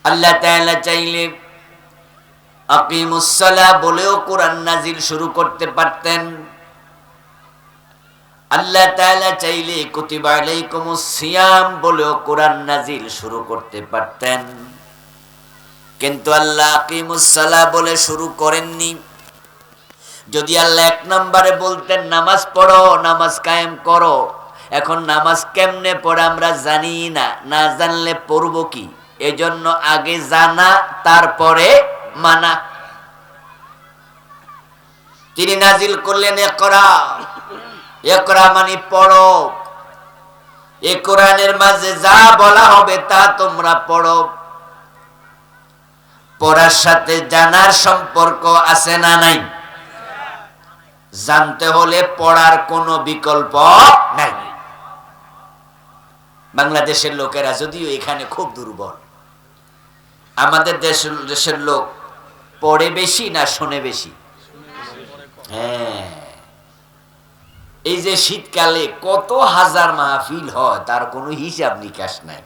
আল্লাহ তাআলা চাইলে আকিমুস সালাহ বলেও কোরআন নাজিল শুরু করতে পারতেন। আল্লাহ তাআলা চাইলে কুতিবা আলাইকুমুস সিয়াম বলেও কোরআন নাজিল শুরু করতে পারতেন, কিন্তু আল্লাহ আকিমুস সালাহ বলে শুরু করেননি। যদি আল্লাহ এক নম্বরে বলতেন নামাজ পড়ো, নামাজ কায়েম করো, এখন নামাজ কেমনে পড়ে আমরা জানি না, না জানলে পড়বো কি? এজন্য আগে জানা তারপরে মানা। তিনি নাজিল করলেন ইকরা, ইকরা মানে পড়ো। এই কোরআনের মাঝে যা বলা হবে তা তোমরা পড়ো। পড়ার সাথে জানার সম্পর্ক আছে না নাই? জানতে হলে পড়ার কোনো বিকল্প নাই। বাংলাদেশের লোকেরা যদিও এখানে খুব দুর্বল, আমাদের দেশের লোক পড়ে বেশি না শোনে বেশি? হ্যাঁ, এই যে শীতকালে কত হাজার মাহফিল হয় তার কোনো হিসাব নিকাশ নাই।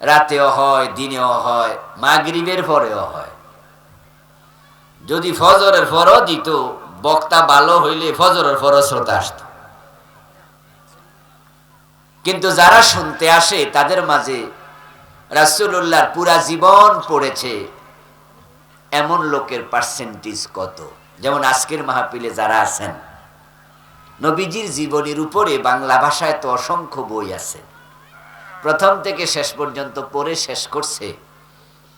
রাতেও হয়, দিনেও হয়, মাগরিবের পরেও হয়। যদি ফজরের পরও দিত, বক্তা ভালো হইলে ফজরের পরও শ্রোতা আসত। কিন্তু যারা শুনতে আসে তাদের মাঝে রাসূলুল্লাহর পুরা জীবন পড়েছে এমন লোকের পার্সেন্টেজ কত? যেমন আজকের মাহফিলে যারা আছেন, নবীজির জীবনীর উপরে বাংলা ভাষায় তো অসংখ্য বই আছে, প্রথম থেকে শেষ পর্যন্ত পড়ে শেষ করছে।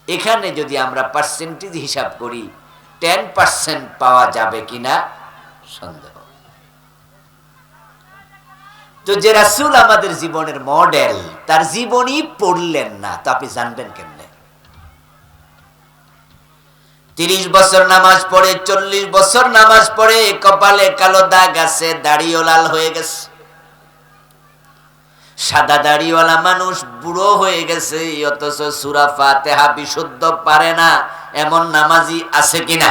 এখানে যদি আমরা পার্সেন্টেজ হিসাব করি 10% পাওয়া যাবে কিনা সন্দেহ। তো যে রাসূল আমাদের জীবনের মডেল, তার জীবনী পড়লেন না তো আপনি জানবেন কেমনে? 30 বছর নামাজ পড়ে, 40 বছর নামাজ পড়ে, কপালে কালো দাগ আছে, দাড়িও লাল হয়ে গেছে, সাদা দাড়িওয়ালা মানুষ বুড়ো হয়ে গেছে, অথচ সূরা ফাতিহা বিশুদ্ধ পারে না, এমন নামাজি আছে কিনা?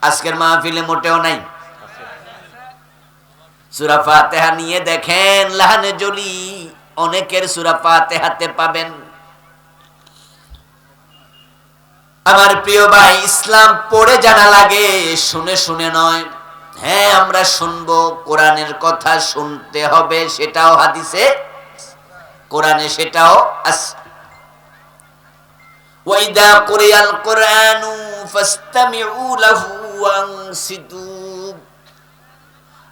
আজকের মাহফিলে মোটেও নাই। সূরা ফাতিহা নিয়ে দেখেন লাহানে জলি, অনেকের সূরা ফাতিহাতে পাবেন। আমার প্রিয় ভাই, ইসলাম পড়ে জানা লাগে, শুনে শুনে নয়। হ্যাঁ, আমরা শুনবো, কোরআনের কথা শুনতে হবে, সেটাও হাদিসে, কোরআনে সেটাও আছে। ওয়াইদা কুরিয়াল কুরআনু ফাসতামিউ লাহু ওয়ানসিতু।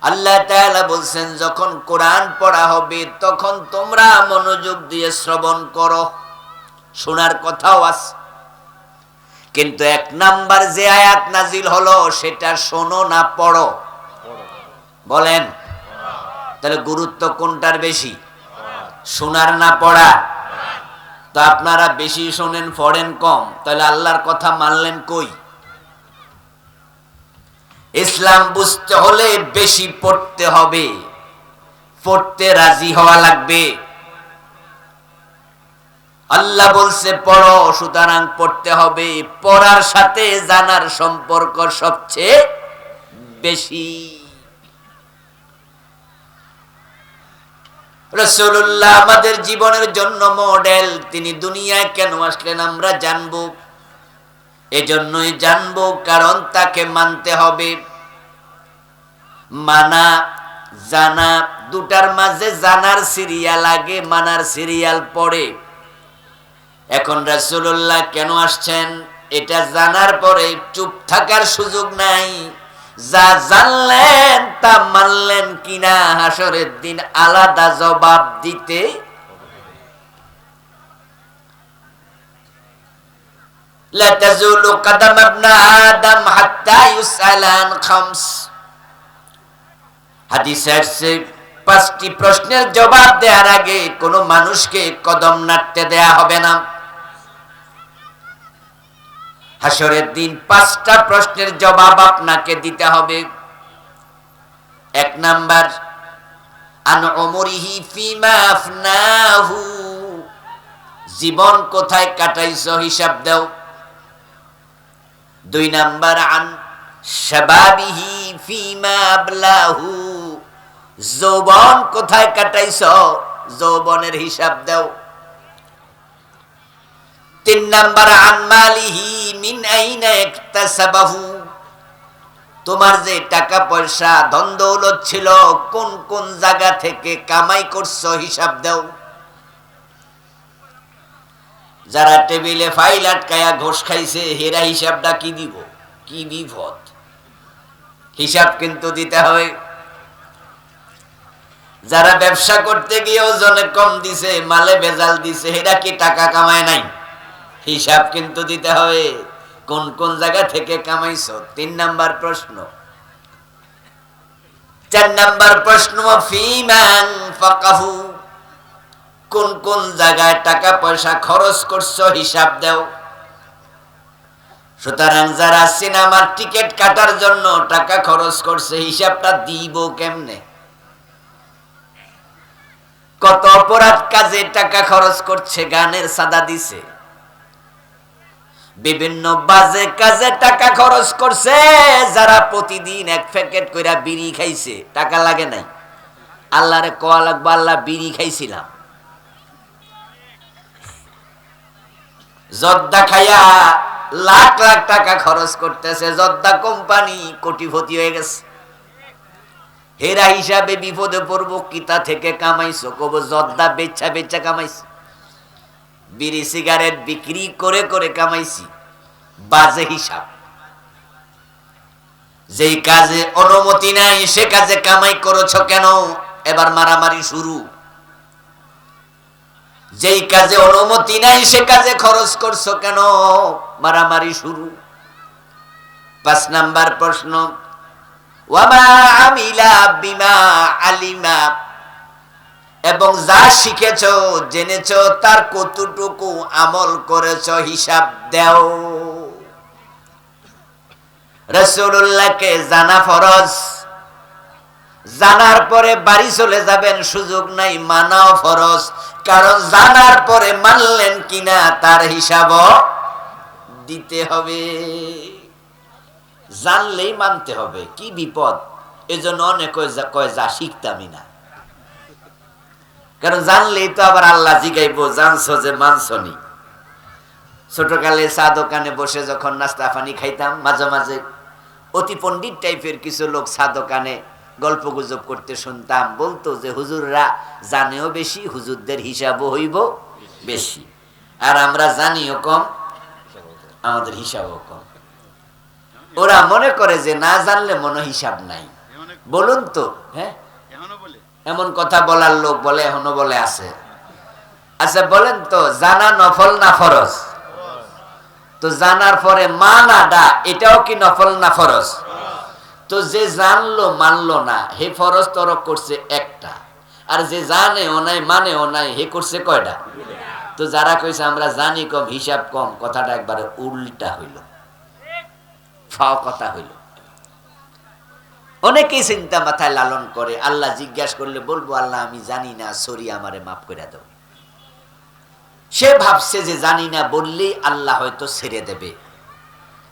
আল্লাহ তাআলা বলছেন যখন কোরআন পড়া হবে তখন তোমরা মনোযোগ দিয়ে শ্রবণ করো। শোনার কথাও আছে, কিন্তু এক নাম্বার যে আয়াত নাজিল হলো সেটা শোনো না পড়ো। বলেন তাহলে গুরুত্ব কোনটার বেশি, শোনার না পড়া? তো আপনারা বেশি শোনেন, পড়েন কম, তাহলে আল্লাহর কথা মানলেন কই? ইসলাম বুঝতে হলে বেশি পড়তে হবে, পড়তে রাজি হওয়া লাগবে। আল্লাহ বলছে পড়ো, সুতরাং পড়তে হবে। পড়ার সাথে জানার সম্পর্ক সবচেয়ে বেশি। রাসূলুল্লাহ আমাদের জীবনের জন্য মডেল। তিনি দুনিয়ায় কেন আসলেন আমরা জানবো, এজন্যই জানবো কারণ তাকে মানতে হবে। মানা জানা দুটার মাঝে জানার সিরিয়াল আগে, মানার সিরিয়াল পরে। এখন রাসূলুল্লাহ কেন আসছেন এটা জানার পরে চুপ থাকার সুযোগ নাই। যা জানলেন তা মানলেন কিনা হাসরের দিন আলাদা জবাব দিতে। লা তাজুলু কদম ইবনে আদম হাত্তা ইউসআলা আন খামস। হাদিসে আছে 5টি প্রশ্নের জবাব দেওয়ার আগে কোনো মানুষকে কদম নাড়তে দেয়া হবে না। হাসরের দিন 5টা প্রশ্নের জবাব আপনাকে দিতে হবে। 1 নাম্বার, আন উমরিহি ফিমা আফনাহু, জীবন কোথায় কাটাইছো হিসাব দাও। 2 নাম্বার, আন শাবাবিহি ফিমা আবলাহু, যৌবন কোথায় কাটাইছো, যৌবনের হিসাব দাও। তিন নাম্বার আন মালিহি মিন আইনা ইকতাসাবাহু, তোমার যে টাকা পয়সা ধন দৌলত ছিল কোন কোন জায়গা থেকে কামাই করছো হিসাব দাও। যারা টেবিলে ফাইল আটকায়া ঘোষ খাইছে হেরা হিসাবটা কি দিব? কি বিপদ! হিসাব কিন্তু দিতে হবে। যারা ব্যবসা করতে গিয়ে ওজনে কম দিছে, মালে ভেজাল দিছে, হেরা কি টাকা কামায় নাই? হিসাব কিন্তু দিতে হবে কোন কোন জায়গা থেকে কামাইছো। তিন নাম্বার প্রশ্ন। চার নাম্বার প্রশ্ন ফিমা আনফাকাহু, কোন কোন জায়গায় টাকা পয়সা খরচ করছো হিসাব দাও। সুতরাং যারা সিনেমার টিকিট কাটার জন্য টাকা খরচ করছে হিসাবটা দিব কেমনে? কত অপরাধ কাজে টাকা খরচ করছে, গানের সাদা দিছে, বিভিন্ন বাজে কাজে টাকা খরচ করছে। যারা প্রতিদিন এক প্যাকেট কইরা বিড়ি খাইছে, টাকা লাগে নাই, আল্লাহরে কোয়া লাগবে আল্লাহ বিড়ি খাইছিলাম। জর্দা খাইয়া লাখ লাখ টাকা খরচ করতেছে, জর্দা কোম্পানি কোটিপতি হয়ে গেছে। হেরা হিসাবে বিপদে পড়বো, কিতা থেকে কামাইছো? কব জর্দা বেচা বেচা কামাইছি, বিড়ি সিগারেট বিক্রি করে করে কামাইছি। বাজে হিসাব। যেই কাজে অনুমতি নাই সে কাজে কামাই করেছো কেন? এবার মারামারি শুরু। যেই কাজে অনুমতি নাই সে কাজে খরচ করছো কেন? মারামারি শুরু। 5 নাম্বার প্রশ্ন ওয়ামা আমিলা বিমা আলিমা, এবং যা শিখেছো জেনেছো তার কতটুকু আমল করেছো হিসাব দাও। রাসূলুল্লাহকে জানা ফরজ, জানার পরে বাড়ি চলে যাবেন সুযোগ নাই, মানাও ফরজ। কারণ জানার পরে মানলেন কিনা তার হিসাবও দিতে হবে। জানলেই মানতে হবে, কি বিপদ! এজন্য অনেক কয় যা শিখতামই না। কারণ জানলেই তো আবার আল্লাহ জিগাইবো জানছো যে মানছো নি। ছোটকালে চা দোকানে বসে যখন নাস্তা পানি খাইতাম, মাঝে মাঝে অতি পণ্ডিত টাইপের কিছু লোক চা দোকানে গল্প গুজব করতে শুনতাম। বলতো যে হুজুররা জানেও বেশি, হুজুরদের হিসাবও হইব বেশি, আর আমরা জানিও কম, আমাদের হিসাবও কম। ওরা মনে করে যে না জানলে মনে হিসাব নাই। বলুন তো, হ্যাঁ, এমন কথা বলার লোক বলে, এখনো বলে আছে। আচ্ছা বলেন তো, জানা নফল না ফরজ? তো জানার পরে মানাটা এটাও কি নফল না ফরজ? তো যে জানলো মানলো না, হে ফরজ তরক করছে একটা, আর যে জানে ও নাই মানে ও নাই, হে করছে কয়টা? তো যারা কইছে আমরা জানি কম হিসাব কম, কথাটা একবারে উল্টা হইল, ফাও কথা হইল। অনেকেই চিন্তা মাথায় লালন করে, আল্লাহ জিজ্ঞাসা করলে বলবো আল্লাহ আমি জানি না, সরি আমারে মাফ করে দাও। সে ভাবছে যে জানি না বললেই আল্লাহ হয়তো ছেড়ে দেবে।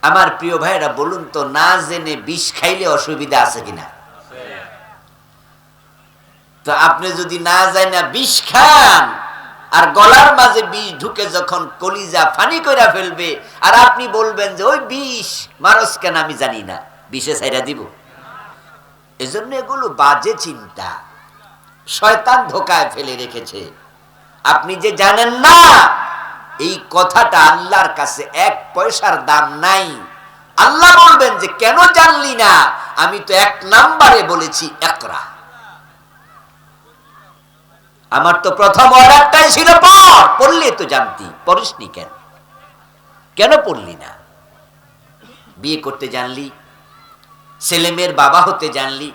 আমার প্রিয় ভাইরা বলুন তো, না জেনে বিষ খাইলে অসুবিধা আছে কিনা? তো আপনি যদি না জানা বিষ খান আর গলার মাঝে বিষ ঢুকে যখন কলিজা ফানি কইরা ফেলবে, আর আপনি বলবেন যে ওই বিষ মারস কেন, আমি জানি না, বিষে ছাইরা দিব। এজন্য এগুলো বাজে চিন্তা, শয়তান ধোকায় ফেলে রেখেছে। আপনি যে জানেন না, এই কথাটা আল্লাহর কাছে 1 পয়সার দাম নাই। আল্লাহ বলবেন যে কেন জানলি না? আমি তো 1 নাম্বারে বলেছি ইকরা। আমার তো প্রথম অর্ডারটাই ছিল পড়লে তো জানতি, পড়িসনি কেন? কেন পড়লি না? বিয়ে করতে জানলি, ছেলে মেয়ের বাবা হতে জানলি,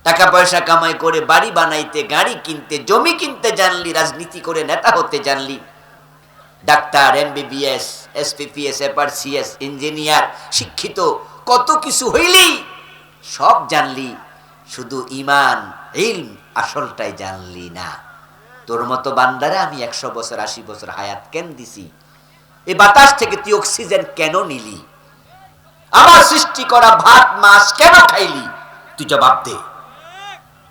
টাকা পয়সা কামাই করে বাড়ি বানাইতে, গাড়ি কিনতে, জমি কিনতে জানলি, রাজনীতি করে নেতা হতে জানলি, ডাক্তার, এমবিবিএস, এসপিপিএস, এপারসিএস, ইঞ্জিনিয়ার, শিক্ষিত কত কিছু হইলি, সব জানলি, শুধু ঈমান ইলম আসলটাই জানলি না। তোর মতো বান্দারে আমি 100 বছর 80 বছর হায়াত কেন দিছি? এই বাতাস থেকে তুই অক্সিজেন কেন নিলি? আমার সৃষ্টি করা ভাত মাছ কেন খাইলি? তুই জবাব দে।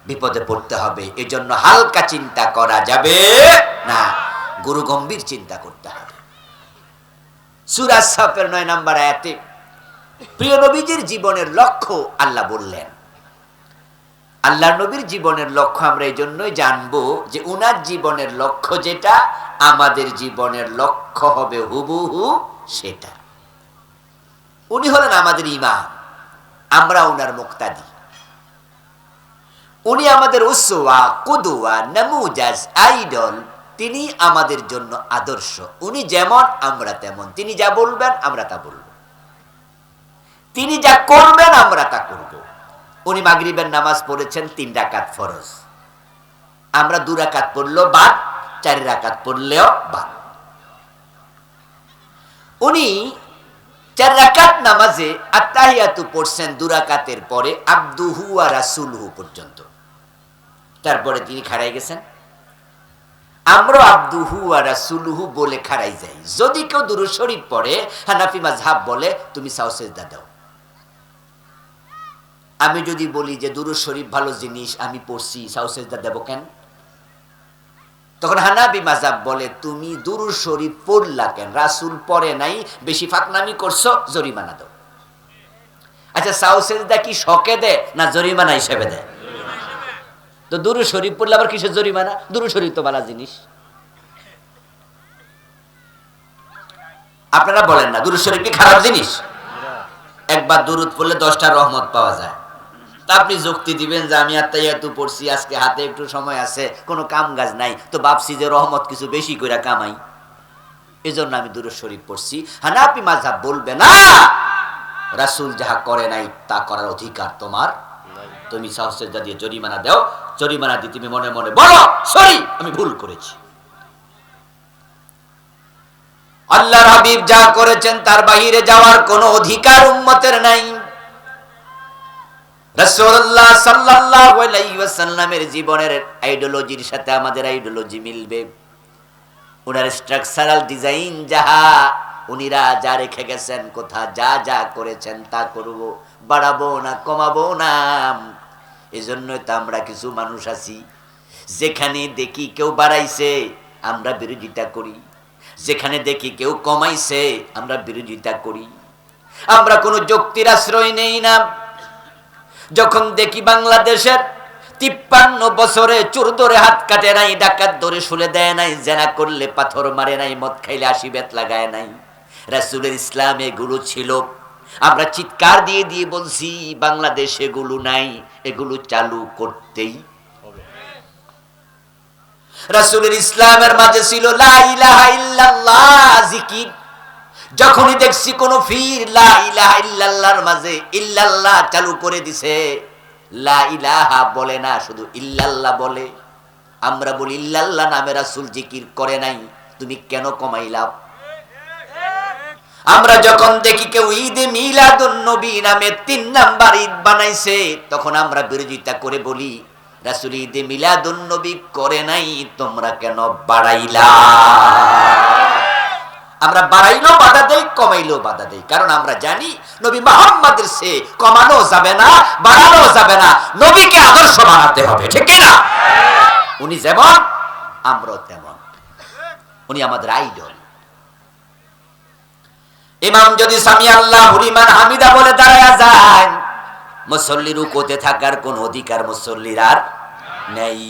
বিপদে পড়তে হবে, এজন্য হালকা চিন্তা করা যাবে না, গুরু গম্ভীর চিন্তা করতে হবে। সূরা সাফের 9 নম্বর আয়াতে প্রিয় নবীজির জীবনের লক্ষ্য আল্লাহ বললেন। আল্লাহর নবীর জীবনের লক্ষ্য আমরা এই জন্যই জানবো যে উনার জীবনের লক্ষ্য যেটা আমাদের জীবনের লক্ষ্য হবে হুবহু সেটা। উনি হলেন আমাদের ইমাম, আমরা উনার মুক্তাদি। উনি আমাদের উসওয়া, কুদওয়া, নামুজাজ, আইডল। তিনি আমাদের জন্য আদর্শ। উনি যেমন আমরা তেমন। তিনি যা বলবেন আমরা তা বলব, তিনি যা করবেন আমরা তা করব। উনি মাগরিবের নামাজ পড়েছেন 3 রাকাত ফরজ, আমরা 2 রাকাত পড়লেও বাদ, 4 রাকাত পড়লেও বাদ। উনি 4 রাকাত নামাজে আত্তাহিয়াতু পড়ছেন 2 রাকাতের পরে আবদুহু ওয়া রাসূলুহু পর্যন্ত, তারপরে তিনি খাড়াই গেছেন। আমরা আবদুহু ওয়া রাসূলুহু বলে খাড়াই যাই। যদি কেউ দুরূদ শরীফ পড়ে, হানাফি মাযহাব বলে তুমি সাও সেজদা দাও। আমি যদি বলি যে দুরূদ শরীফ ভালো জিনিস, আমি পড়ছি, সাও সেজদা দেব কেন? তখন হানাফি মাযহাব বলে তুমি দুরূদ শরীফ পড়লা কেন, রাসূল পড়ে নাই, বেশি ফাকনামি করছো, জরিমানা দাও। আচ্ছা, সাও সেজদা কি শকে দেয় না জরিমানা হিসেবে দেয়? তো দুরূদ শরীফ পড়লে আবার কিসের জরিমানা? দুরূদ শরীফ তো ভালো জিনিস। আপনারা বলেন না দুরূদ শরীফ কি খারাপ জিনিস? একবার দুরূদ পড়লে 10টা রহমত পাওয়া যায়। তা আপনি যুক্তি দিবেন যে আমি আত্তাহিয়াতু পড়ছি, আজকে হাতে একটু সময় আছে, কোনো কাম কাজ নাই, তো ভাবছি যে রহমত কিছু বেশি করে কামাই, এজন্য আমি দুরূদ শরীফ পড়ছি। হানাফি মাযহাব বলবে না, রাসূল যাহা করে নাই তা করার অধিকার তোমার, তুমি সাও সেজদা দিয়ে জরিমানা দাও। জরিমানা দিয়ে তুমি মনে মনে বলো সরি, আমি ভুল করেছি। আল্লাহর হাবিব যা করেছেন তার বাইরে যাওয়ার কোনো অধিকার উম্মতের নাই। রাসূলুল্লাহ সাল্লাল্লাহু আলাইহি ওয়াসাল্লামের জীবনের আইডিওলজির সাথে আমাদের আইডিওলজি মিলবে। ওনার স্ট্রাকচারাল ডিজাইন যাহা, উনিরা যা রেখে গেছেন, কোথা যা যা করেছেন তা করব, বাড়াবো না কমাবো না। এজন্যই তো আমরা কিছু মানুষ আছি, যেখানে দেখি কেউ বাড়াইছে আমরা বিরোধিতা করি, যেখানে দেখি কেউ কমাইছে আমরা বিরোধিতা করি। আমরা কোনো যুক্তির আশ্রয় নেই না। যখন দেখি বাংলাদেশের 53 বছরে চোর ধরে হাত কাটে নাই, ডাকাত ধরে শুলে দেয় নাই, জেনা করলে পাথর মারে নাই, মদ খাইলে 80 বেত লাগায় নাই, রাসূলের ইসলাম এগুলো ছিল। আমরা চিৎকার দিয়ে দিয়ে বলছি বাংলাদেশে এগুলো নাই, এগুলো চালু করতেই হবে। রাসূলের ইসলামের মাঝে ছিল লা ইলাহা ইল্লাল্লাহ জিকির। যখনই দেখছি কোন ফির লা ইলাহা ইল্লাল্লাহর মাঝে ইল্লাল্লাহ চালু করে দিছে, লা ইলাহা বলে না, শুধু ইল্লাল্লাহ বলে। আমরা বলি ইল্লাল্লাহ নামে রাসূল জিকির করে নাই, তুমি কেন কমাইলা? আমরা যখন দেখি কেউ ঈদে মিলাদুন নবী নামে 3 নাম্বার ঈদ বানাইছে, তখন আমরা বিরোধিতা করে বলি রাসূল ঈদে মিলাদুন নবী করে নাই, তোমরা কেন বাড়াইলা? আমরা বাড়াইলো বাধা দেই, কমাইলো বাধা দেই, কারণ আমরা জানি নবী মুহাম্মদের সে কমানো যাবে না, বাড়ানো যাবে না, নবীকে আদর্শ বানাতে হবে, ঠিক কি না? উনি যেমন আমরাও তেমন, উনি আমাদের আইডল। ইমাম যদি সামি আল্লাহু লিমান হামিদা বলে দাঁড়ায়া যায়, মুসল্লি রুকুতে থাকার কোন অধিকার মুসল্লির আর নেই।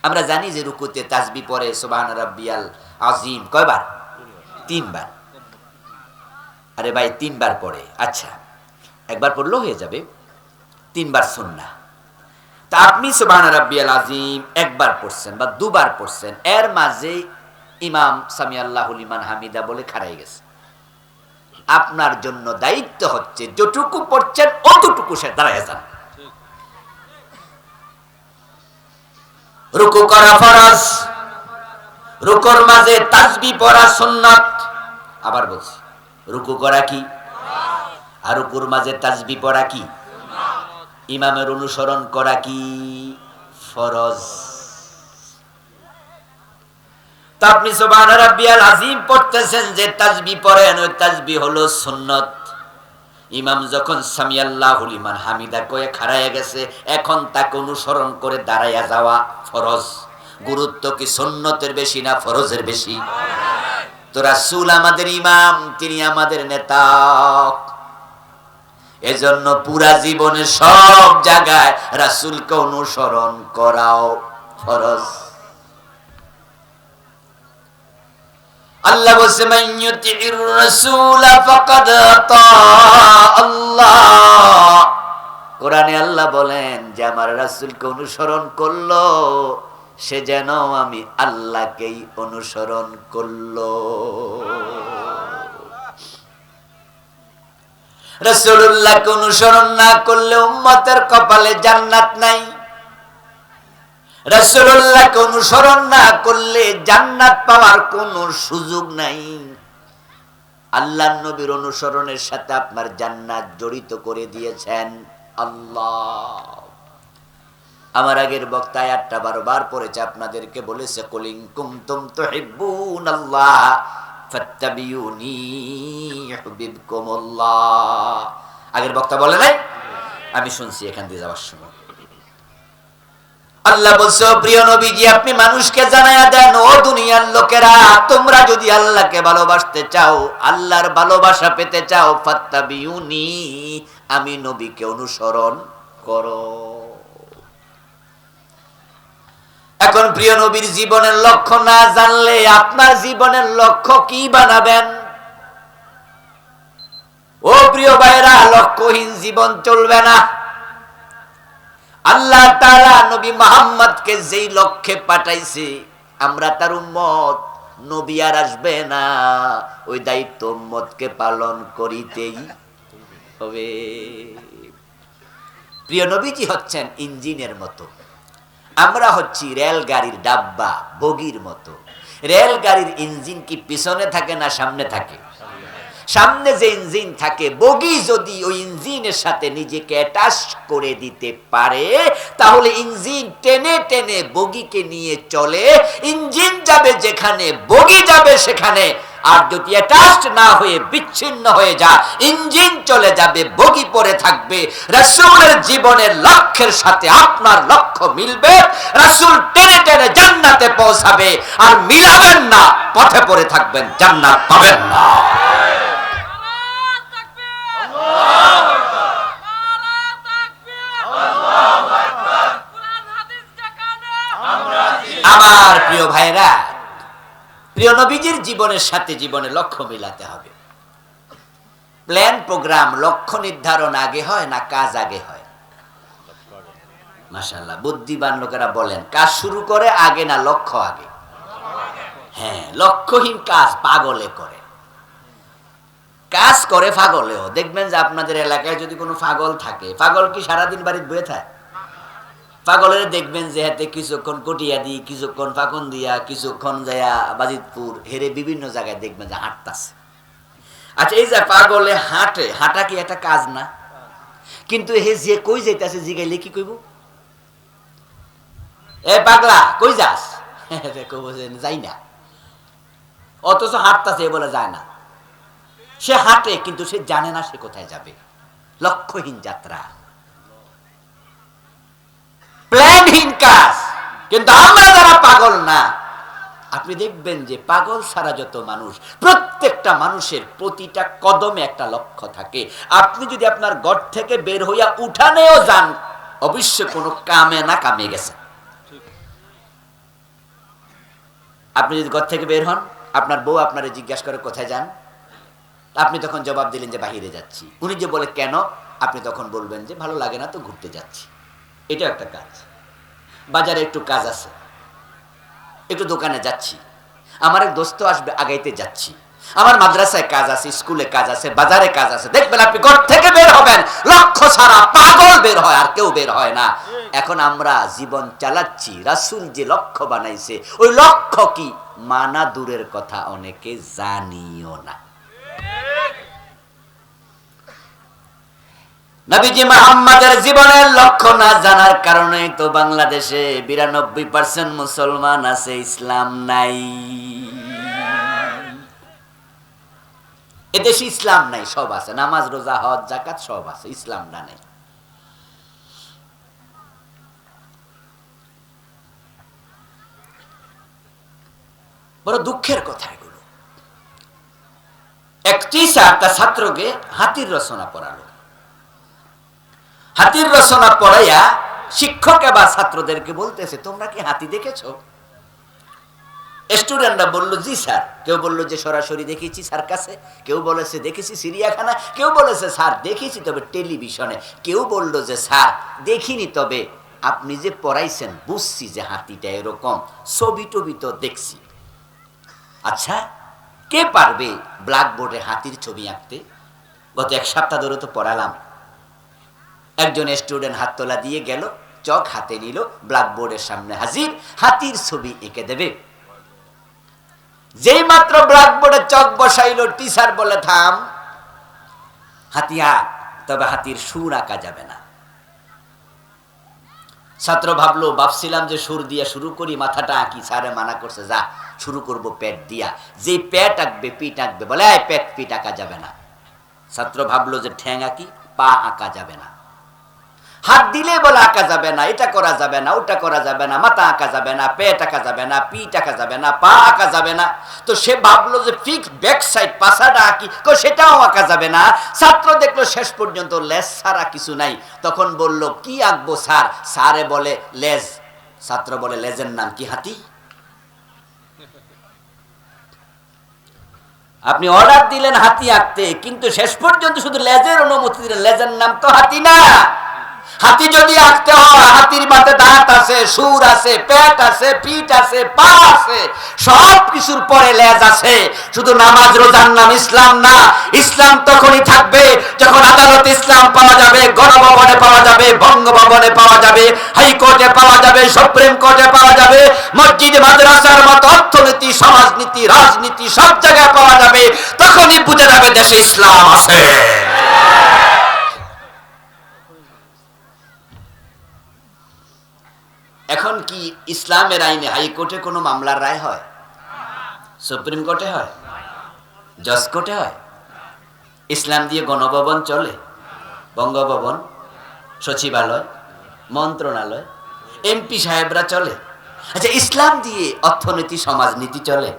আমরা জানি যে রুকুতে তাসবিহ পড়ে সুবহান রাব্বিয়াল আযীম কয়বার? 3 বার। আরে ভাই 3 বার পড়ে, আচ্ছা একবার পড়লেও হয়ে যাবে, 3 বার সুন্নাহ। তা আপনি সুবহান রাব্বিয়াল আযীম একবার পড়ছেন বা 2 বার পড়ছেন, এর মাঝে ইমাম সামি আল্লাহু লিমান হামিদা বলে খাড়াই গেছে। আপনার জন্য দায়িত্ব হচ্ছে যতটুকু পড়ছেন অতটুকু সে দাঁড়ায় যান। রুকু করা ফরজ, রুকুর মাঝে তাসবিহ পড়া সুন্নাত। আবার বলছি, রুকু করা কি? আর রুকুর মাঝে তাসবিহ পড়া কি? ইমামের অনুসরণ করা কি? ফরজ। তা আপনি সুবহান রাব্বিয়াল আযীম পড়তেছেন, যে তাসবিহ পড়েন ওই তাসবিহ হলো সুন্নাত। ইমাম যখন সামি আল্লাহু লিমান হামিদা কয়ে খাড়ায়া গেছে, এখন তাকে অনুসরণ করে দাঁড়ায়া যাওয়া ফরজ। গুরুত্ব কি সুন্নতের বেশি না ফরজের বেশি? তো তো রাসূল আমাদের ইমাম, তিনি আমাদের নেতা। এজন্য পুরা জীবনে সব জায়গায় রাসূলকে অনুসরণ করাও ফরজ। আল্লাহ বলছে মান ইউতির রাসূল ফাকাদ আতা আল্লাহ। কোরআনে আল্লাহ বলেন যে আমার রাসূলকে অনুসরণ করলো সে যেন আমি আল্লাহকেই অনুসরণ করলো। রাসূলুল্লাহকে অনুসরণ না করলে উম্মতের কপালে জান্নাত নাই। রাসূলুল্লাহকে অনুসরণ না করলে জান্নাত পাওয়ার কোনো সুযোগ নাই। আল্লাহর নবীর অনুসরণের সাথে আপনার জান্নাত জড়িত করে দিয়েছেন আল্লাহ। আমার আগের বক্তা আয়াতটা বারবার পড়েছে, আপনাদেরকে বলেছে কুলিন কুনতুম তুহিব্বুনাল্লাহ ফাত্তাবিউনি ইউহিব্বুকুমুল্লাহ। আগের বক্তা বলে নাই, আমি শুনছি এখান দিয়ে যাওয়ার সময়। আল্লাহ বলছে প্রিয় নবীজি আপনি মানুষকে জানায়া দেন, ও দুনিয়ার লোকেরা তোমরা যদি আল্লাহকে ভালোবাসতে চাও, আল্লাহর ভালোবাসা পেতে চাও, ফাত্তাবিউনি আমি নবীকে অনুসরণ করো। এখন প্রিয় নবীর জীবনের লক্ষ্য না জানলে আপনার জীবনের লক্ষ্য কি বানাবেন? ও প্রিয় ভাইরা, লক্ষ্যহীন জীবন চলবে না। আল্লাহ তাআলা নবী মুহাম্মদকে যেই লক্ষ্যে পাঠাইছে, আমরা তার উম্মত, নবী আর আসবে না, ওই দায়িত্ব উম্মতকে পালন করিতেই হবে। প্রিয় নবীজি হচ্ছেন ইঞ্জিনের মতো, আমরা হচ্ছি রেলগাড়ির ডাব্বা, বগির মতো। রেলগাড়ির ইঞ্জিন কি পিছনে থাকে না সামনে থাকে? সামনে যে ইঞ্জিন থাকে, বগি যদি ওই ইঞ্জিনের সাথে নিজেকে অ্যাটাচ করে দিতে পারে তাহলে ইঞ্জিন টেনে টেনে বগিকে নিয়ে চলে। ইঞ্জিন যাবে যেখানে, বগি যাবে সেখানে। আর যদি অ্যাটাচড না হয়ে বিচ্ছিন্ন হয়ে যায়, ইঞ্জিন চলে যাবে, বগি পড়ে থাকবে। রাসূলের জীবনের লক্ষ্যের সাথে আপনার লক্ষ্য মিলবে, রাসূল টেনে টেনে জান্নাতে পৌঁছাবে। আর মিলাবেন না, পথে পড়ে থাকবেন, জান্নাত পাবেন না। আমার প্রিয় ভাইরা, প্রিয় নবীজির জীবনের সাথে জীবনে লক্ষ্য মিলাতে হবে। প্ল্যান প্রোগ্রাম, লক্ষ্য নির্ধারণ আগে হয় না কাজ আগে হয়? মাশাআল্লাহ, বুদ্ধিমান লোকেরা বলেন কাজ শুরু করে আগে না লক্ষ্য আগে? হ্যাঁ, লক্ষ্যহীন কাজ পাগলে করে। কাজ করে পাগলেও। দেখবেন যে আপনাদের এলাকায় যদি কোনো পাগল থাকে, পাগল কি সারাদিন বাড়িতে বসে থাকে? পাগলের দেখবেন যে হাতে কিছুক্ষণ কটিয়া দি, কিছুক্ষণ ফাঁকন দিয়া, কিছুক্ষণ যায়া বাজিতপুর হেরে বিভিন্ন জায়গায় দেখবেন যে হাঁটতাছে। আচ্ছা, এই যে পাগলে হাঁটে, হাঁটা কি একটা কাজ না? কিন্তু হে যে কই যাইতাছে জিগাইলে কি কইব? এ পাগলা কই যাস? যাই না। অথচ হাঁটতাছে বলে যায় না। সে হাঁটে কিন্তু সে জানে না সে কোথায় যাবে। লক্ষ্যহীন যাত্রা, প্ল্যানহীন কাজ। কিন্তু আমরা যারা পাগল না, আপনি দেখবেন যে পাগল ছাড়া যত মানুষ, প্রত্যেকটা মানুষের প্রতিটা কদমে একটা লক্ষ্য থাকে। আপনি যদি আপনার ঘর থেকে বের হইয়া উঠানেও যান, অবশ্যই কোনো কামে না কামে গেছে। আপনি যদি ঘর থেকে বের হন, আপনার বউ আপনারে জিজ্ঞাসা করে কোথায় যান, আপনি তখন জবাব দিলেন যে বাহিরে যাচ্ছি। উনি যে বলে কেন, আপনি তখন বলবেন যে ভালো লাগে না তো ঘুরতে যাচ্ছি। এটা একটা কাজ। বাজারে একটু কাজ আছে, একটু দোকানে যাচ্ছি, আমার এক দোস্ত আসবে আগাইতে যাচ্ছি, আমার মাদ্রাসায় কাজ আছে, স্কুলে কাজ আছে, বাজারে কাজ আছে। দেখবেন আপনি ঘর থেকে বের হবেন, লক্ষ্য ছাড়া পাগল বের হয়, আর কেউ বের হয় না। এখন আমরা জীবন চালাচ্ছি, রাসূল যে লক্ষ্য বানাইছে ওই লক্ষ্য কি মানা দূরের কথা, অনেকে জানিও না। নবীজি মুহাম্মদের জীবনের লক্ষ্য না জানার কারণে তো বাংলাদেশে 92% মুসলমান আছে, ইসলাম নাই। এদেশে ইসলাম নাই, সব আছে, নামাজ রোজা হজ যাকাত সব আছে, ইসলামটা নেই। বড় দুঃখের কথা এগুলো। এক টিচার তার ছাত্রকে হাতির রচনা পড়ালো। হাতির রচনা পড়াইয়া শিক্ষক এবার ছাত্রদেরকে বলতেছে, তোমরা কি হাতি দেখেছো? স্টুডেন্টরা বলল, জি স্যার। কেউ বলল যে সরাসরি দেখেছি স্যার কাছে, কেউ বলেছে দেখেছি চিড়িয়াখানা, কেউ বলেছে স্যার দেখেছি তবে টেলিভিশনে, কেউ বলল যে স্যার দেখিনি, তবে আপনি যে পড়াইছেন বুঝছি যে হাতিটা এরকম, ছবি টবি তো দেখছি। আচ্ছা, কে পারবে ব্ল্যাকবোর্ডে হাতির ছবি আঁকতে? গত এক সপ্তাহ ধরে তো পড়ালাম। একজন স্টুডেন্ট হাত তোলা দিয়ে গেল, চক হাতে নিল, ব্ল্যাকবোর্ডের সামনে হাজির, হাতির ছবি এঁকে দেবে। যেই মাত্র ব্ল্যাকবোর্ডে চক বসাইল, টিচার বলে থাম, হাতি আঁক, তবে হাতির সুর আঁকা যাবে না। ছাত্র ভাবছিলাম যে সুর দিয়া শুরু করি, মাথাটা আঁকি। স্যারে মানা করছে, যা শুরু করব পেট দিয়া। যে পেট আঁকবে পিঠ আঁকবে, বলে পেট পিঠ আঁকা যাবে না। ছাত্র ভাবলো যে ঠ্যাং আঁকি, পা আঁকা যাবে না। হাত দিলে বলে আঁকা যাবে না, এটা করা যাবে না, ওটা করা যাবে না, মাথা আঁকা যাবে না, পেট আঁকা যাবে না, পিঠ আঁকা যাবে না, পা আঁকা যাবে না। তো সে ভাবলো যে ফিক্স ব্যাক সাইড পাছাটা আঁকি, সেটাও আঁকা যাবে না। ছাত্র দেখলো শেষ পর্যন্ত লেজ ছাড়া কিছু নাই। তখন বলল, কি আঁকবো স্যার? স্যারে বলে লেজ। ছাত্র বলে, লেজের নাম কি হাতি? আপনি অর্ডার দিলেন হাতি আঁকতে, কিন্তু শেষ পর্যন্ত শুধু লেজের অনুমতি দিলেন, লেজের নাম তো হাতি না। হাতি যদি আঁকতে হয়, হাতির মাথায় দাঁত আছে, সুর আছে, পেট আছে, পিঠ আছে, পা আছে, সব কিছুর পরে লেজ আছে। শুধু নামাজ রোজার নাম ইসলাম না। ইসলাম তখনই থাকবে যখন আদালতে ইসলাম পাওয়া যাবে, গণভবনে পাওয়া যাবে, বঙ্গভবনে পাওয়া যাবে, হাইকোর্টে পাওয়া যাবে, সুপ্রিম কোর্টে পাওয়া যাবে, মসজিদ মাদ্রাসার মতো অর্থনীতি, সমাজনীতি, রাজনীতি সব জায়গায় পাওয়া যাবে। তখনই বুঝে যাবে দেশে ইসলাম আছে। এখন কি ইসলামের আইনে হাইকোর্টে কোনো মামলার রায় হয়? সুপ্রিম কোর্টে হয়? জজ কোর্টে হয়? ইসলাম দিয়ে গণভবন চলে, বঙ্গভবন, সচিবালয়, মন্ত্রণালয়, এমপি সাহেবরা চলে। আচ্ছা, ইসলাম দিয়ে অর্থনীতি, সমাজনীতি চলে,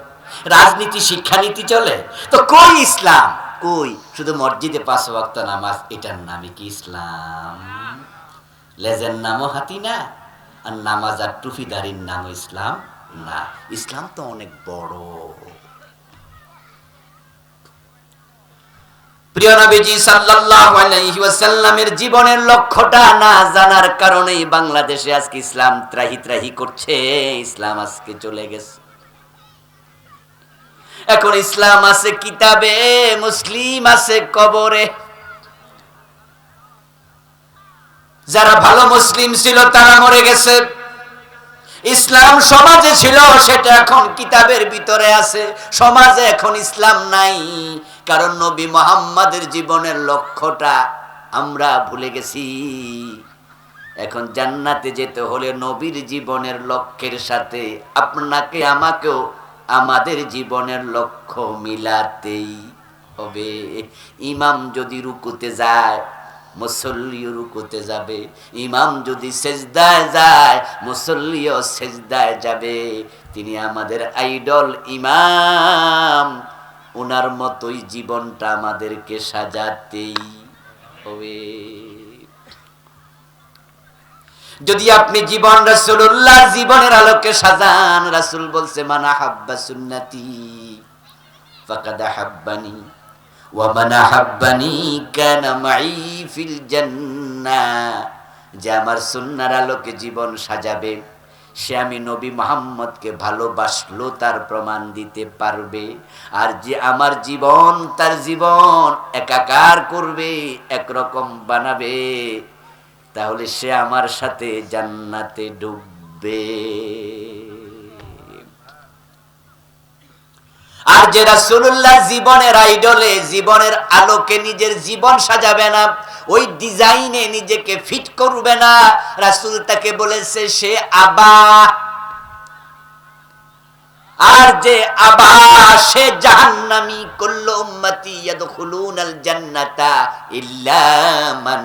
রাজনীতি, শিক্ষানীতি চলে। তো কই ইসলাম? কই? শুধু মসজিদে 5 ওয়াক্ত নামাজ, এটার নামে কি ইসলাম? লেজের নামও হাতি না, আর নামাজ আর টুপিদারির নাম ইসলাম না। ইসলাম তো অনেক বড়। প্রিয় নবীজি সাল্লাল্লাহু আলাইহি ওয়াসাল্লামের জীবনের লক্ষ্যটা না জানার কারণেই বাংলাদেশে আজকে ইসলাম ত্রাহি ত্রাহি করছে। ইসলাম আজকে চলে গেছে। এখন ইসলাম আছে কিতাবে, মুসলিম আছে কবরে। যারা ভালো মুসলিম ছিল তারা মরে গেছে। ইসলাম সমাজে ছিল, সেটা এখন কিতাবের ভিতরে আছে। সমাজে এখন ইসলাম নাই, কারণ নবী মুহাম্মাদের জীবনের লক্ষ্যটা আমরা ভুলে গেছি। এখন জান্নাতে যেতে হলে নবীর জীবনের লক্ষ্যের সাথে আপনাকে আমাকেও আমাদের জীবনের লক্ষ্য মিলাতেই হবে। ইমাম যদি রুকুতে যায়, মুসল্লিও রুকুতে যাবে। ইমাম যদি সেজদায় যায়, মুসল্লিও সেজদায় যাবে। তিনি আমাদের আইডল ইমাম, ওনার মতোই জীবনটা আমাদেরকে সাজাতেই হবে। যদি আপনি জীবন রাসূলুল্লাহ জীবনের আলোকে সাজান, রাসূল বলছে, মান আহাব্বা সুন্নতি ফাকাদ আহাব্বানি ওয়া মান আহাব্বানি কানা মাই ফিল জান্নাহ। যে আমার সুন্নাহর আলোকে জীবন সাজাবে, সে আমি নবী মুহাম্মদকে ভালোবাসলো তার প্রমাণ দিতে পারবে। আর যে আমার জীবন তার জীবন একাকার করবে, একরকম বানাবে, তাহলে সে আমার সাথে জান্নাতে ডুববে। আর যে রাসূলুল্লাহ জীবনের আইডলে, জীবনের আলোকে নিজের জীবন সাজাবে না, ওই ডিজাইনে নিজেকে ফিট করবে না, রাসূল তাকে বলেছে সে আবা। আর যে আবা সে জাহান্নামী। কুল্লু উম্মতি ইয়াদখুলুনাল জান্নাতা ইল্লা মান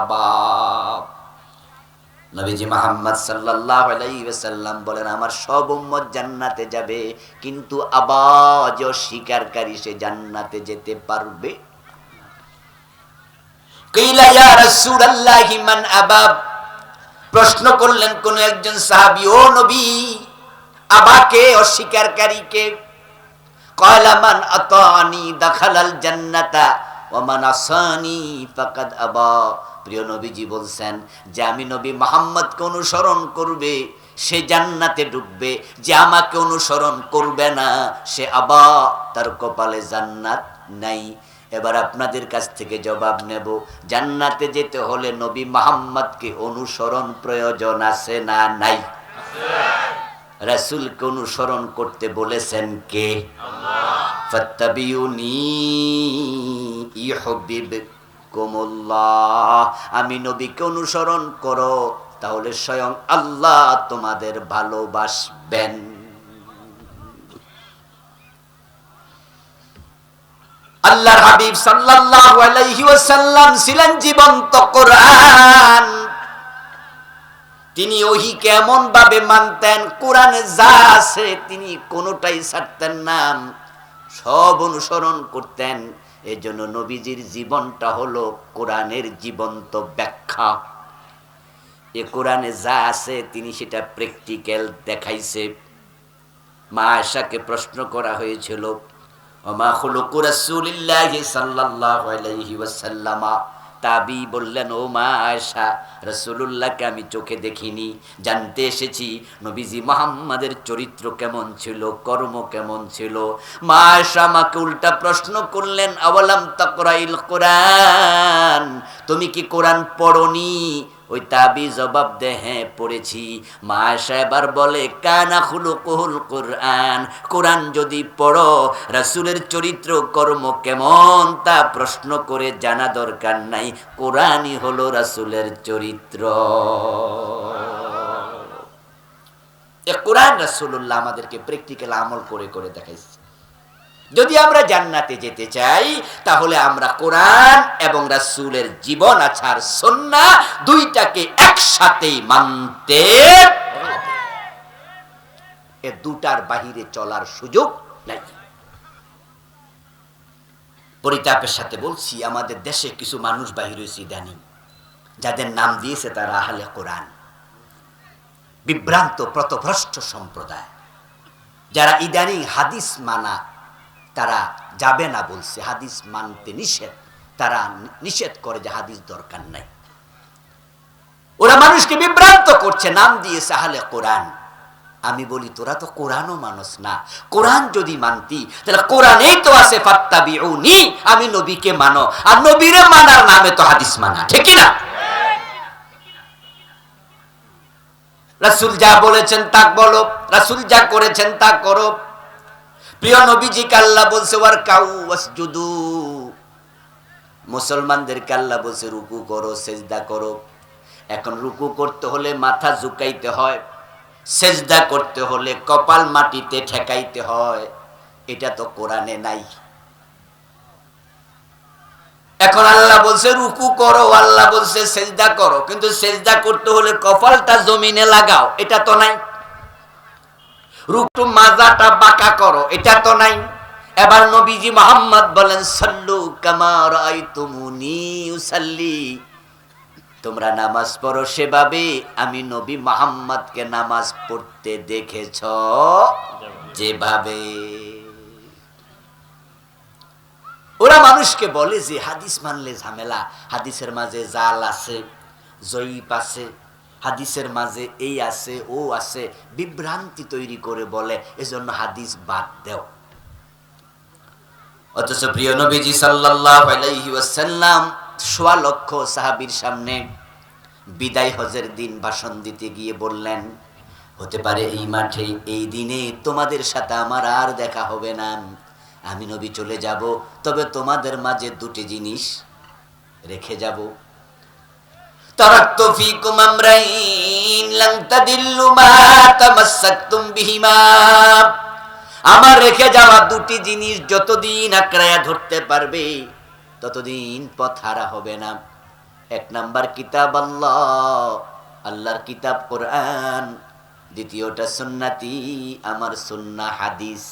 আবা। নবীজি মুহাম্মদ সাল্লাল্লাহু আলাইহি ওয়াসাল্লাম বলেন আমার সব উম্মত জান্নাতে যাবে, কিন্তু আবাজ স্বীকারকারী সে জান্নাতে যেতে পারবে। কিলা ইয়া রাসূলুল্লাহি মান আবা, প্রশ্ন করলেন কোন একজন সাহাবী, ও নবী আবাকে অস্বীকারকারীকে? ক্বালা মান আতানি দাখালাল জান্নাতা ওয়া মান আসানি ফাকাদ আবা। প্রিয় নবীজি বলছেন যে আমি নবী মুহাম্মদকে অনুসরণ করবে সে জান্নাতে ঢুকবে, যে আমাকে অনুসরণ করবে না সে আবা, তার কপালে জান্নাত নাই। এবার আপনাদের কাছ থেকে জবাব নেব, জান্নাতে যেতে হলে নবী মুহাম্মদকে অনুসরণ প্রয়োজন আছে না নাই? রাসূলকে অনুসরণ করতে বলেছেন কে? আল্লাহ। ফাত্তাবিউনি ইউহিব্বুকুমুল্লাহ, আমি নবীকে অনুসরণ করো তাহলে স্বয়ং আল্লাহ তোমাদের ভালোবাসবেন। আল্লাহর হাবিব সাল্লাল্লাহু আলাইহি ওয়াসাল্লাম ছিলেন জীবন্ত কোরআন। তিনি ওহীকে এমন ভাবে মানতেন, কোরআনে যা আছে তিনি কোনোটাই ছাড়তেন না, সব অনুসরণ করতেন। এজন্য নবীজির জীবনটা হলো কোরআনের জীবন্ত ব্যাখ্যা। এ কোরআনে যা আছে তিনি সেটা প্র্যাকটিক্যাল দেখাইছে। মা আয়েশাকে প্রশ্ন করা হয়েছিল, ওমা খুলুকু রাসূলিল্লাহি সাল্লাল্লাহু আলাইহি ওয়াসাল্লাম, তাবি বললেন ও মা আয়েশা রাসূলুল্লাহকে আমি চোখে দেখিনি, জানতে এসেছি নবীজি মুহাম্মাদের চরিত্র কেমন ছিল, কর্ম কেমন ছিল। মা আয়েশা আমাকে উল্টা প্রশ্ন করলেন, আওয়ালাম তাকরাইল কোরআন, তুমি কি কোরআন পড়নি? ওই তাবি জবাব দে, হ্যাঁ পড়েছি। মা আয়েশা এবার বলে, কানা খুলুকুল কোরআন, কোরআন যদি পড়ো রাসূলের চরিত্র কর্ম কেমন তা প্রশ্ন করে জানা দরকার নাই, কোরআনই হলো রাসূলের চরিত্র। এ কোরআন রাসূলুল্লাহ আমাদেরকে প্র্যাকটিক্যাল আমল করে করে দেখাইছে। যদি আমরা জান্নাতে যেতে চাই তাহলে আমরা কোরআন এবং রাসূলের জীবন আচার সুন্নাহ দুইটাকে একসাথে মানতে হবে। এ দুটার বাহিরে চলার সুযোগ নাই। পরিতাপের সাথে বলছি, আমাদের দেশে কিছু মানুষ বাহির হয়েছে ইদানিং, যাদের নাম দিয়েছে তারা আহলে কোরআন, বিভ্রান্ত পথভ্রষ্ট সম্প্রদায়, যারা ইদানিং হাদিস মানা তারা যাবে না বলছে, হাদিস মানতে নিষেধ, তারা নিষেধ করে যে হাদিস দরকার নাই। ওরা মানুষকে বিভ্রান্ত করছে, নাম দিয়েছে আহলে কোরআন। আমি বলি তোরা তো কোরআনও মানুষ না, কোরআন যদি মানতি তাহলে কোরআনেই তো আছে ফাত্তাবিউনি, আমি নবীকে মানো, আর নবীরে মানার নামে তো হাদিস মানা, ঠিক কি না? রাসূল যা বলেছেন তা বলো, রাসূল যা করেছেন তা করো। প্রিয় নবীজিকে আল্লাহ বলছে ওয়ারকাউ ওয়াসজুদু, মুসলমানদেরকে আল্লাহ বলছে রুকু করো, সেজদা করো। এখন রুকু করতে হলে মাথা ঝুঁকাইতে হয়, সেজদা করতে হলে কপাল মাটিতে ঠেকাইতে হয়, এটা তো কোরআনে নাই। এখন আল্লাহ বলছে রুকু করো, আল্লাহ বলছে সেজদা করো, কিন্তু সেজদা করতে হলে কপালটা জমিনে লাগাও, এটা তো নাই। রুকু মাজাটা বাঁকা করো, এটা তো নাই। এবার নবীজি মুহাম্মদ বলেন সাল্লু কামা রাআইতুমুনি উসাল্লি, তোমরা নামাজ পড়ো সেভাবে আমি নবী মুহাম্মদকে নামাজ পড়তে দেখেছ যেভাবে। ওরা মানুষকে বলে যে হাদিস মানলে ঝামেলা, হাদিসের মাঝে জাল আছে, জয়ীফ আছে, হাদিসের মাঝে এই আছে ও আছে, বিভ্রান্তি তৈরি করে বলে এজন্য হাদিস বাদ দাও। অথচ প্রিয় নবীজি সাল্লাল্লাহু আলাইহি ওয়াসাল্লাম ১৬ লক্ষ সাহাবীর সামনে বিদায় হজের দিন ভাষণ দিতে গিয়ে বললেন, হতে পারে এই মাঠে এই দিনে তোমাদের সাথে আমার আর দেখা হবে না, আমি নবী চলে যাব, তবে তোমাদের মাঝে দুটি জিনিস রেখে যাব। তারাকতু ফীকুম আমরাইন লান তাদিল্লু মা তামাসসাকতুম বিহিমা, আমার রেখে যাওয়া দুটি জিনিস যতদিন আঁকড়ায়া ধরতে পারবে ততদিন পথ হারা হবে না। এক নাম্বার কিতাব আল্লাহ, আল্লাহর কিতাব কোরআন, দ্বিতীয়টা সুন্নতি আমার সুন্নাহ হাদিস।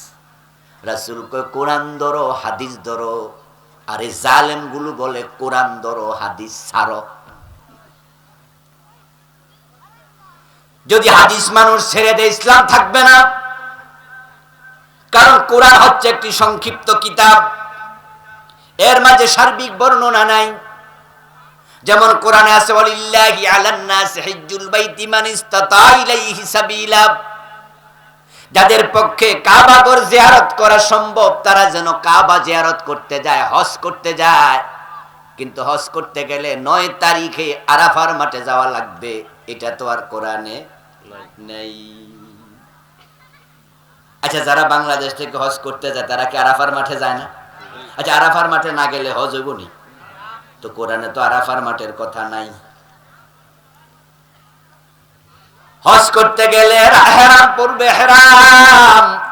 রাসূল কয় কোরআন ধরো হাদিস ধরো, আরে জালেম গুলো বলে কোরআন ধরো হাদিস ছাড়ো। যদি হাদিস মানুষ ছেড়ে দেয় ইসলাম থাকবে না, কারণ কোরআন হচ্ছে একটি সংক্ষিপ্ত কিতাব, এর মাঝে সার্বিক বর্ণনা নাই। যেমন কোরআনে আছে ওয়ালিল্লাহি আলান নাস হিজ্জুল বাইতি মান ইসতাতা ইলাইহি সাবিলা, যাদের পক্ষে কাবা ঘর জিয়ারত করা সম্ভব তারা যেন কাবা জিয়ারত করতে যায়, হজ করতে যায়। কিন্তু হজ করতে গেলে 9 তারিখে আরাফার মাঠে যাওয়া লাগবে, এটা তো আর কোরআনে নেই। আচ্ছা, যারা বাংলাদেশ থেকে হজ করতে যায় তারা কি আরাফার মাঠে যায় না? আচ্ছা, আরাফার মাঠে না গেলে হজ হইব নি? তো কোরআনে তো আরাফার মাঠের কথা নাই। হজ করতে গেলে ইহরাম পড়বে,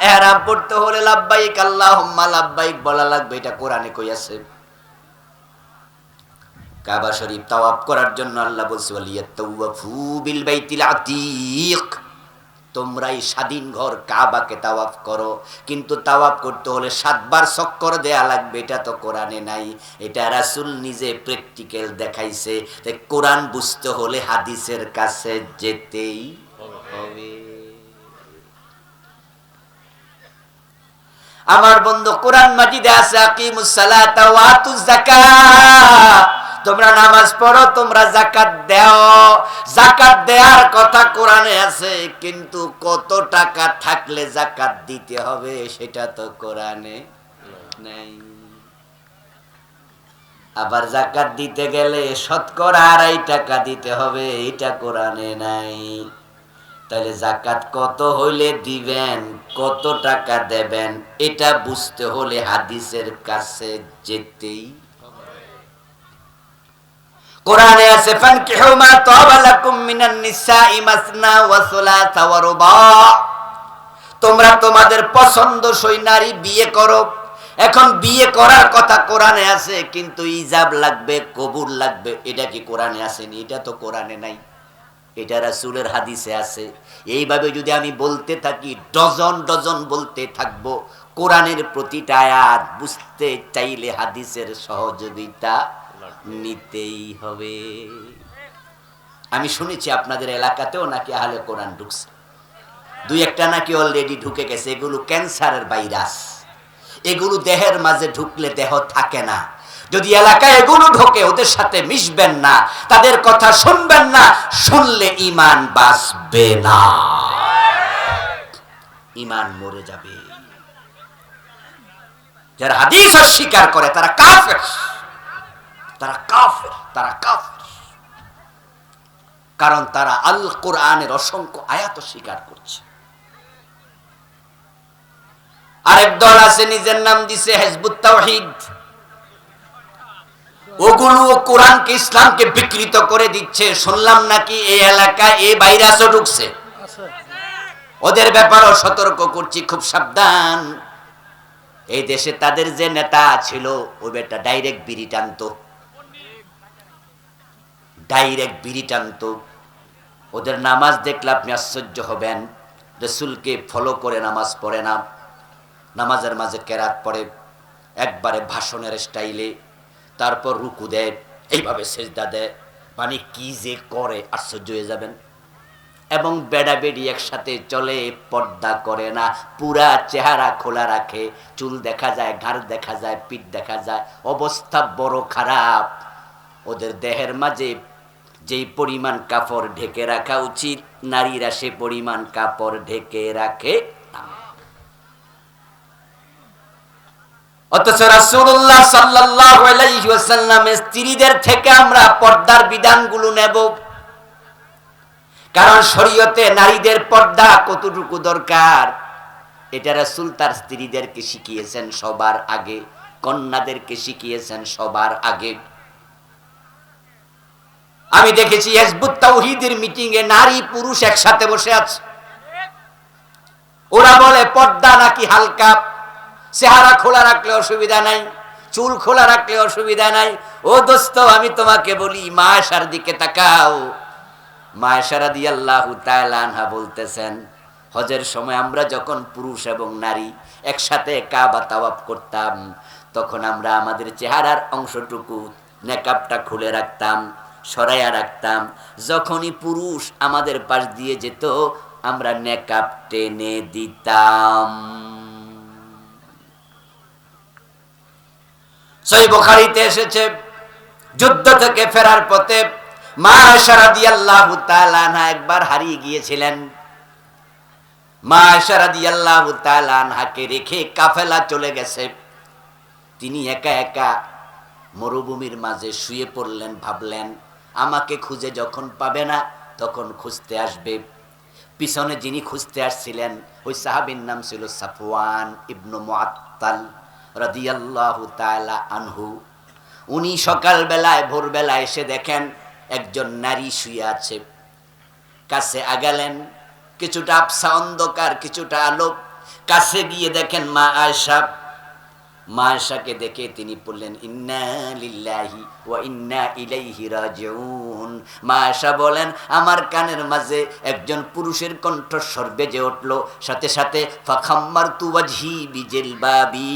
ইহরাম পড়তে হলে লাব্বাইক আল্লাহুম্মা লাব্বাইক বলা লাগবে, এটা কোরআনে কই আছে? কাবা শরীফ তাওয়াফ করার জন্য আল্লাহ বলছে ওয়ালিয়াতাওয়াফু বিল বাইতিল আতীক, তোমরা এই স্বাধীন ঘর কাবাকে তাওয়াফ করো। কিন্তু তাওয়াফ করতে হলে 7 বার চক্কর দেয়া লাগবে, এটা তো কোরআনে নাই। এটা রাসূল নিজে প্র্যাকটিক্যাল দেখাইছে। তাই কোরআন বুঝতে হলে হাদিসের কাছে যেতেই হবে। আমার বন্ধু, কোরআন মাজিদে আছে আকিমুস সালাতা ওয়া আতুজ যাকাত, তোমরা নামাজ পড়ো, তোমরা যাকাত দাও। যাকাত দেওয়ার কথা কোরআনে আছে, কিন্তু কত টাকা থাকলে যাকাত দিতে হবে সেটা তো কোরআনে নাই। আবার যাকাত দিতে গেলে শতকরা 2.5 টাকা দিতে হবে, এটা কোরআনে নাই। তাহলে যাকাত কত হইলে দিবেন, কত টাকা দেবেন, এটা বুঝতে হলে হাদিসের কাছে যেতেই। কোরআনে আছে ফানকিহু মা তাবা লাকুম মিনান নিসাই মাসনা ওয়া সুলাসা ওয়া রুবা, তোমরা তোমাদের পছন্দসই নারী বিয়ে করো। এখন বিয়ে করার কথা কোরআনে আছে, কিন্তু ইজাব লাগবে, কবুল লাগবে, এটা কি কোরআনে আসেনি? এটা তো কোরআনে নাই, এটা রাসূলের হাদিসে আছে। এইভাবে যদি আমি বলতে থাকি, ডজন ডজন বলতে থাকবো। কোরআনের প্রতিটা আয়াত বুঝতে চাইলে হাদিসের সহযোগিতা নিতেই হবে। আমি শুনেছি আপনাদের এলাকাতেও নাকি আহলে কোরআন ঢুকছে, 2-1টা নাকি অলরেডি ঢুকে গেছে। এগুলো ক্যান্সারের ভাইরাস, এগুলো দেহের মাঝে ঢুকলে দেহ থাকে না। যদি এলাকায় এগুলো ঢোকে, ওদের সাথে মিশবেন না, তাদের কথা শুনবেন না, শুনলে ঈমান বাঁচবে না, ঈমান মরে যাবে। যারা হাদিস অস্বীকার করে তারা কাফের, তারা কাফের, তারা কাফের, কারণ তারা আল কোরআনের অসংখ্য আয়াত স্বীকার করছে। আরেক দল আছে, নিজের নাম দিছে হিজবুত তাওহীদ, ওগুলো কোরআনকে ইসলামকে বিকৃত করে দিচ্ছে। শুনলাম নাকি এই এলাকায় এই ভাইরাসও ঢুকছে, ওদের ব্যাপারেও সতর্ক করছি, খুব সাবধান। এই দেশে তাদের যে নেতা ছিল, ওই বেটা ডাইরেক্ট বিড়ি টানতো, ডাইরেক্ট বিড়ি টানতো। ওদের নামাজ দেখলে আপনি আশ্চর্য হবেন, রাসূলকে ফলো করে নামাজ পড়ে না, নামাজের মাঝে কেরাত পড়ে একবারে ভাষণের স্টাইলে, তারপর রুকু দেয়, এইভাবে সেজদা দেয়, মানে কি যে করে আশ্চর্য হয়ে যাবেন। এবং বেড়া বেড়ি একসাথে চলে, পর্দা করে না, পুরা চেহারা খোলা রাখে, চুল দেখা যায়, ঘাড় দেখা যায়, পিঠ দেখা যায়, অবস্থা বড় খারাপ। ওদের দেহের মাঝে যেই পরিমাণ কাপড় ঢেকে রাখা উচিত, নারীরা সে পরিমাণ কাপড় ঢেকে রাখে না। অথচ রাসূলুল্লাহ সাল্লাল্লাহু আলাইহি ওয়াসাল্লামের স্ত্রীদের থেকে আমরা পর্দার বিধানগুলো নেব, কারণ শরীয়তে নারীদের পর্দা কতটুকু দরকার এটা রাসূল তার স্ত্রীদেরকে শিখিয়েছেন সবার আগে, কন্যাদেরকে শিখিয়েছেন সবার আগে। আমি দেখেছি হিজবুত তাওহীদের মিটিং এ নারী পুরুষ একসাথে বসে আছে, ওরা বলে পর্দা নাকি হালকা, চেহারা খোলা রাখলে অসুবিধা নাই, চুল খোলা রাখলে অসুবিধা নাই। ও দোস্ত, আমি তোমাকে বলি, মা আয়েশার দিকে তাকাও, মা আয়েশা রাদিয়াল্লাহু তাআলা আনহা বলতেছেন, হজের সময় আমরা যখন পুরুষ এবং নারী একসাথে কাবা তাওয়াফ করতাম, তখন আমরা আমাদের চেহারার অংশটুকু নেকাবটা খুলে রাখতাম, সরাইয়া রাখতাম। যখনই পুরুষ আমাদের পাশ দিয়ে যেত, আমরা নেকাব টেনে দিতাম। সহিহ বুখারীতে এসেছে, যুদ্ধ থেকে ফেরার পথে মা আয়েশা রাদিয়াল্লাহু তাআলা আনহা একবার হারিয়ে গিয়েছিলেন। মা আয়েশা রাদিয়াল্লাহু তাআলা আনহাকে রেখে কাফেলা চলে গেছে। তিনি একা একা মরুভূমির মাঝে শুয়ে পড়লেন, ভাবলেন আমাকে খুঁজে যখন পাবে না তখন খুঁজতে আসবে। পিছনে যিনি খুঁজতে আসছিলেন ওই সাহাবীর নাম ছিল সাফওয়ান ইবনু মুআত্তাল রাদিয়াল্লাহু তাআলা আনহু। উনি সকালবেলায় ভোরবেলায় এসে দেখেন একজন নারী শুয়ে আছে। কাছে আগালেন, কিছুটা আবছা অন্ধকার, কিছুটা আলো। কাছে গিয়ে দেখেন মা আয়েশা। মা আয়েশাকে দেখে তিনি বললেন, ইন্না লিল্লাহি ওয়া ইন্না ইলাইহি রাজিউন। মা আয়েশা বলেন, আমার কানের মাঝে একজন পুরুষের কণ্ঠস্বর বেজে উঠল, সাথে সাথে ফাখাম্মারতু ওয়াজহি বিজিলবাবি,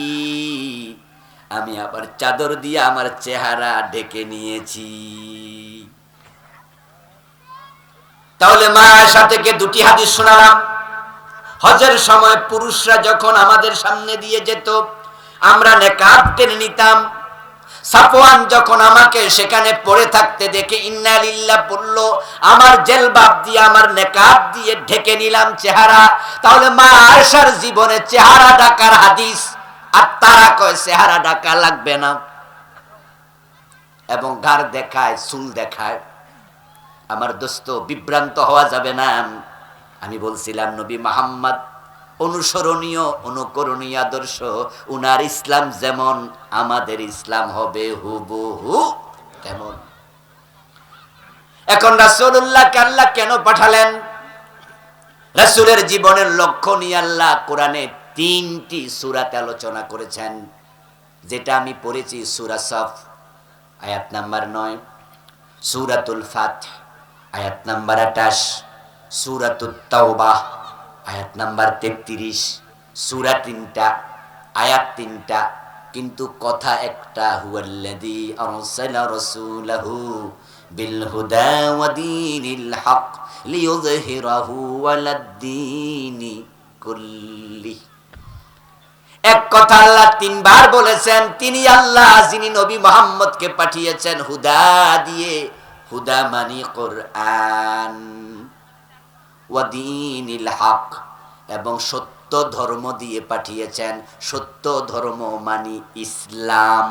আমি আবার চাদর দিয়ে আমার চেহারা ঢেকে নিয়েছি। তাহলে মা আয়েশা থেকে দুটি হাদিস শোনালাম। হজের সময় পুরুষরা যখন আমাদের সামনে দিয়ে যেত, আমরা নেকাব টেনে নিতাম। সাফওয়ান যখন আমাকে সেখানে পড়ে থাকতে দেখে ইন্না লিল্লাহ পড়ল, আমার জেলবাব দিয়ে আমার নেকাব দিয়ে ঢেকে নিলাম চেহারা। তাহলে মা আয়েশার জীবনে চেহারা ঢাকার হাদিস, আর তারা কয় চেহারা ঢাকা লাগবে না, এবং ঘাড় দেখায়, চুল দেখায়। আমার দোস্ত, বিভ্রান্ত হওয়া যাবে না। আমি বলছিলাম নবী মুহাম্মদ অনুসরণীয়, অনুকরণীয় আদর্শ। উনার ইসলাম যেমন, আমাদের ইসলাম হবে হুবহু তেমন। এখন রাসূলুল্লাহকে আল্লাহ কেন পাঠালেন? রাসূলের জীবনের লক্ষ্য নিয়ে আল্লাহ কোরআনে 3টি সূরাতে আলোচনা করেছেন, যেটা আমি পড়েছি। সূরা সফ আয়াত নাম্বার 9, সূরাতুল ফাত আয়াত নাম্বার 28, সূরাতুত তাওবাহ আয়াত নাম্বার 33। সূরা 3টা, আয়াত 3টা, কিন্তু কথা একটা, হুয়াল্লাযী আরসালা রাসূলাহু বিল হুদা ওয়া দীনিল হক লিইয়ুযহিরাহু আলাদ-দীনি কুল্লি। এক কথা আল্লাহ 3 বার বলেছেন, তিনি আল্লাহ যিনি নবী মুহাম্মদকে পাঠিয়েছেন হুদা দিয়ে। হুদা মানে কোরআন, ওয়া দীনিল হক, এবং সত্য ধর্ম দিয়ে পাঠিয়েছেন। সত্য ধর্ম মানে ইসলাম।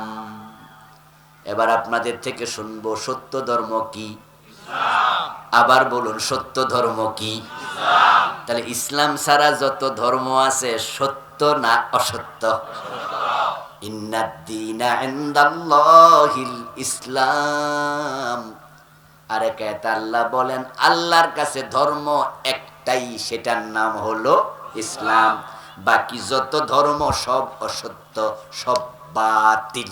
এবার আপনাদের থেকে শুনবো, সত্য ধর্ম কি? ইসলাম। আবার বলুন, সত্য ধর্ম কি? ইসলাম। তাহলে ইসলাম ছাড়া যত ধর্ম আছে সত্য না অসত্য? ইন্নাদ দীনা ইনদাল্লাহিল ইসলাম। আরেক আয়াতে আল্লাহ বলেন, আল্লাহর কাছে ধর্ম একটাই, সেটার নাম হলো ইসলাম। বাকি যত ধর্ম সব অসত্য, সব বাতিল।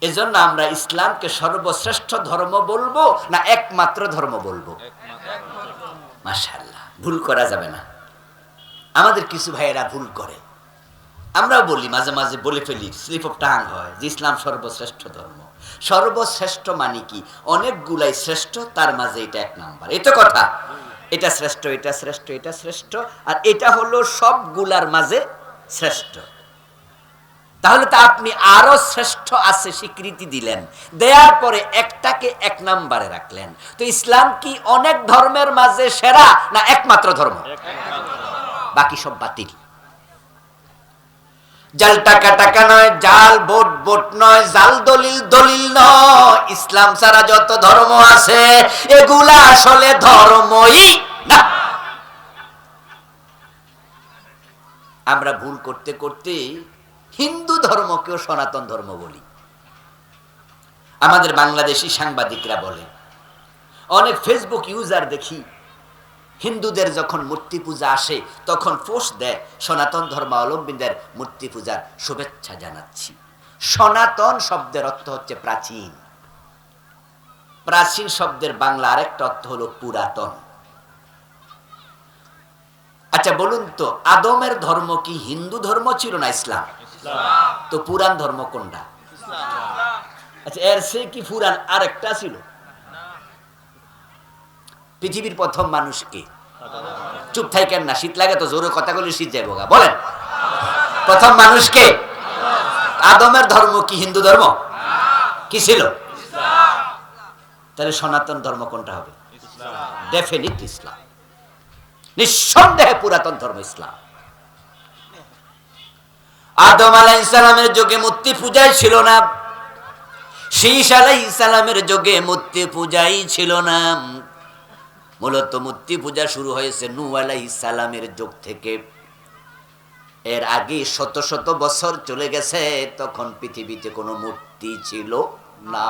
এজন্য আমরা ইসলামকে সর্বশ্রেষ্ঠ ধর্ম বলবো না একমাত্র ধর্ম বলবো? মাশাআল্লাহ, ভুল করা যাবে না। আমাদের কিছু ভাইয়েরা ভুল করে, আমরাও বলি, মাঝে মাঝে বলে ফেলি, স্লিপ অফ টাং হয় যে ইসলাম সর্বশ্রেষ্ঠ ধর্ম। সর্বশ্রেষ্ঠ মানে কি? অনেকগুলাই শ্রেষ্ঠ, তার মাঝে এটা 1 নাম্বার। এটা কথা, এটা শ্রেষ্ঠ, এটা শ্রেষ্ঠ, এটা শ্রেষ্ঠ, আর এটা হলো সবগুলার মাঝে শ্রেষ্ঠ। তাহলে তো আপনি আরো শ্রেষ্ঠ আছে স্বীকৃতি দিলেন, দেওয়ার পরে একটাকে 1 নাম্বারে রাখলেন। তো ইসলাম কি অনেক ধর্মের মাঝে সেরা না একমাত্র ধর্ম? বাকি সব বাতিল। জাল টাকা টাকা নয়, জাল ভোট ভোট নয়, জাল দলিল দলিল নয়। ইসলাম ছাড়া যত ধর্ম আছে এগুলা আসলে ধর্মই না। আমরা ভুল করতে করতে হিন্দু ধর্মকেও সনাতন ধর্ম বলি। আমাদের বাংলাদেশি সাংবাদিকরা বলে, অনেক ফেসবুক ইউজার দেখি হিন্দুদের যখন মূর্তি পূজা আসে তখন পোস্ট দেয়, সনাতন ধর্মাবলম্বীদের মূর্তি পূজার শুভেচ্ছা জানাচ্ছি। সনাতন শব্দের অর্থ হচ্ছে প্রাচীন। প্রাচীন শব্দের বাংলা আরেকটা অর্থ হলো পুরাতন। আচ্ছা বলুন তো, আদমের ধর্ম কি হিন্দু ধর্ম ছিল না ইসলাম? তো পুরান ধর্ম কোনটা? আচ্ছা এর সে কি পুরান আরেকটা ছিল? পৃথিবীর প্রথম মানুষ কে? চুপ থাকেন না, শীত লাগে তো, জোরে কথা বলে শীত যাবো গা, বলেন প্রথম মানুষ কে? আদমের ধর্ম কি হিন্দু ধর্ম? কি ছিল? তাহলে সনাতন ধর্ম কোনটা হবে? ডেফিনিট ইসলাম, নিঃসন্দেহে পুরাতন ধর্ম ইসলাম। আদম আলাইহিস সালামের যুগে মূর্তি পূজাই ছিল না, শীষ আলাইহিস সালামের যুগে মূর্তি পূজাই ছিল না। মূলত মূর্তি পূজা শুরু হয়েছে নূহ আলাইহিস সালামের যুগ থেকে। এর আগে শত শত বছর চলে গেছে, তখন পৃথিবীতে কোনো মূর্তি ছিল না।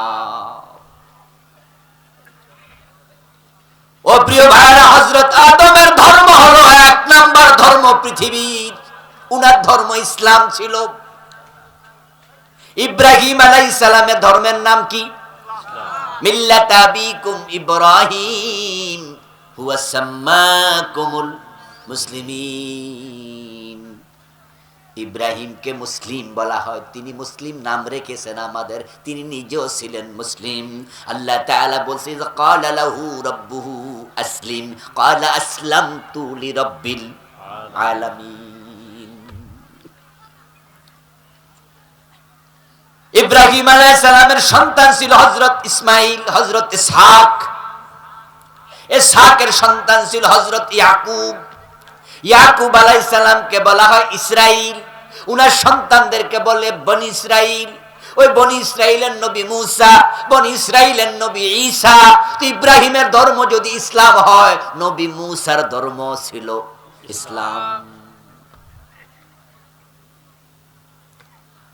ও প্রিয় ভাইরা, হযরত আদমের ধর্ম হলো এক নাম্বার ধর্ম পৃথিবীর, উনার ধর্ম ইসলাম ছিল। ইব্রাহিম আলাইহিস সালামের ধর্মের নাম কি? মিল্লাত আবিকুম ইব্রাহিম হুয়া সাম্মাকুমুল মুসলিমিন। ইব্রাহিমকে মুসলিম বলা হয়, তিনি মুসলিম নাম রেখেছেন আমাদের, তিনি নিজেও ছিলেন মুসলিম। আল্লাহ তাআলা বলছেন ক্বালা লাহু রাব্বুহু আসলিম ক্বালা আসলামতু লিরাব্বিল আলামিন। ইব্রাহিম আলাইহিস সালামের সন্তান ছিল হযরত ইসমাঈল, হযরত ইসহাক। ইসহাকের সন্তান ছিল হযরত ইয়াকুব। ইয়াকুব আলাইহিস সালামকে বলা হয় ইসরাইল, উনার সন্তানদেরকে বলে বনি ইসরাইল। ওই বনি ইসরাইলের নবী মুসা, বনি ইসরাইলের নবী ঈসা। তো ইব্রাহিমের ধর্ম যদি ইসলাম হয়, নবী মুসার ধর্ম ছিল ইসলাম।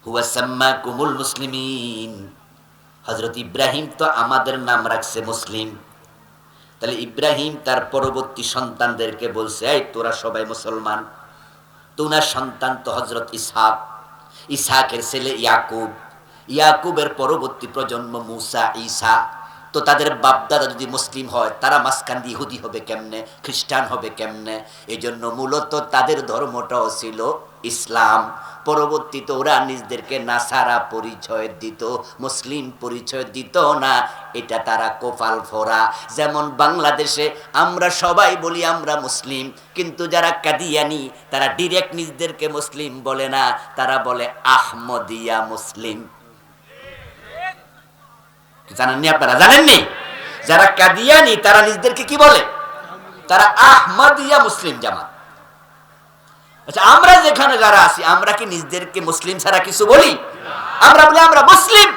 হুয়া সাম্মাকুমুল মুসলিমিন। হযরত ইব্রাহিম তো আমাদের নাম রাখছে মুসলিম, তাহলে ইব্রাহিম তার পরবর্তী সন্তানদেরকে বলছে এই তোরা সবাই মুসলমান। তো উনার সন্তান তো হযরত ইসহাক, ইসহাকের ছেলে ইয়াকুব, ইয়াকুবের পরবর্তী প্রজন্ম মুসা, ঈসা। তো তাদের বাপদাদা যদি মুসলিম হয়, তারা মাঝখান দিয়ে ইহুদি হবে কেমনে, খ্রিস্টান হবে কেমনে? এজন্য মূলত তাদের ধর্মটাও ছিল ইসলাম। পরবর্তীতে ওরা নিজেদেরকে নাসারা পরিচয় দিত, মুসলিম পরিচয় দিত না, এটা তারা কোপাল ফোরা। যেমন বাংলাদেশে আমরা সবাই বলি আমরা মুসলিম, কিন্তু যারা কাদিয়ানি তারা ডিরেক্ট নিজেদেরকে মুসলিম বলে না, তারা বলে আহমদিয়া মুসলিম। জানেননি আপনারা? জানেননি? যারা কাদিয়ানি তারা নিজেদেরকে কি বলে? তারা আহমদিয়া মুসলিম জামাত। আচ্ছা আমরা যেখানে যারা আছি, আমরা কি নিজেদেরকে মুসলিম ছাড়া কিছু বলি? আমরা বলি আমরা মুসলিম।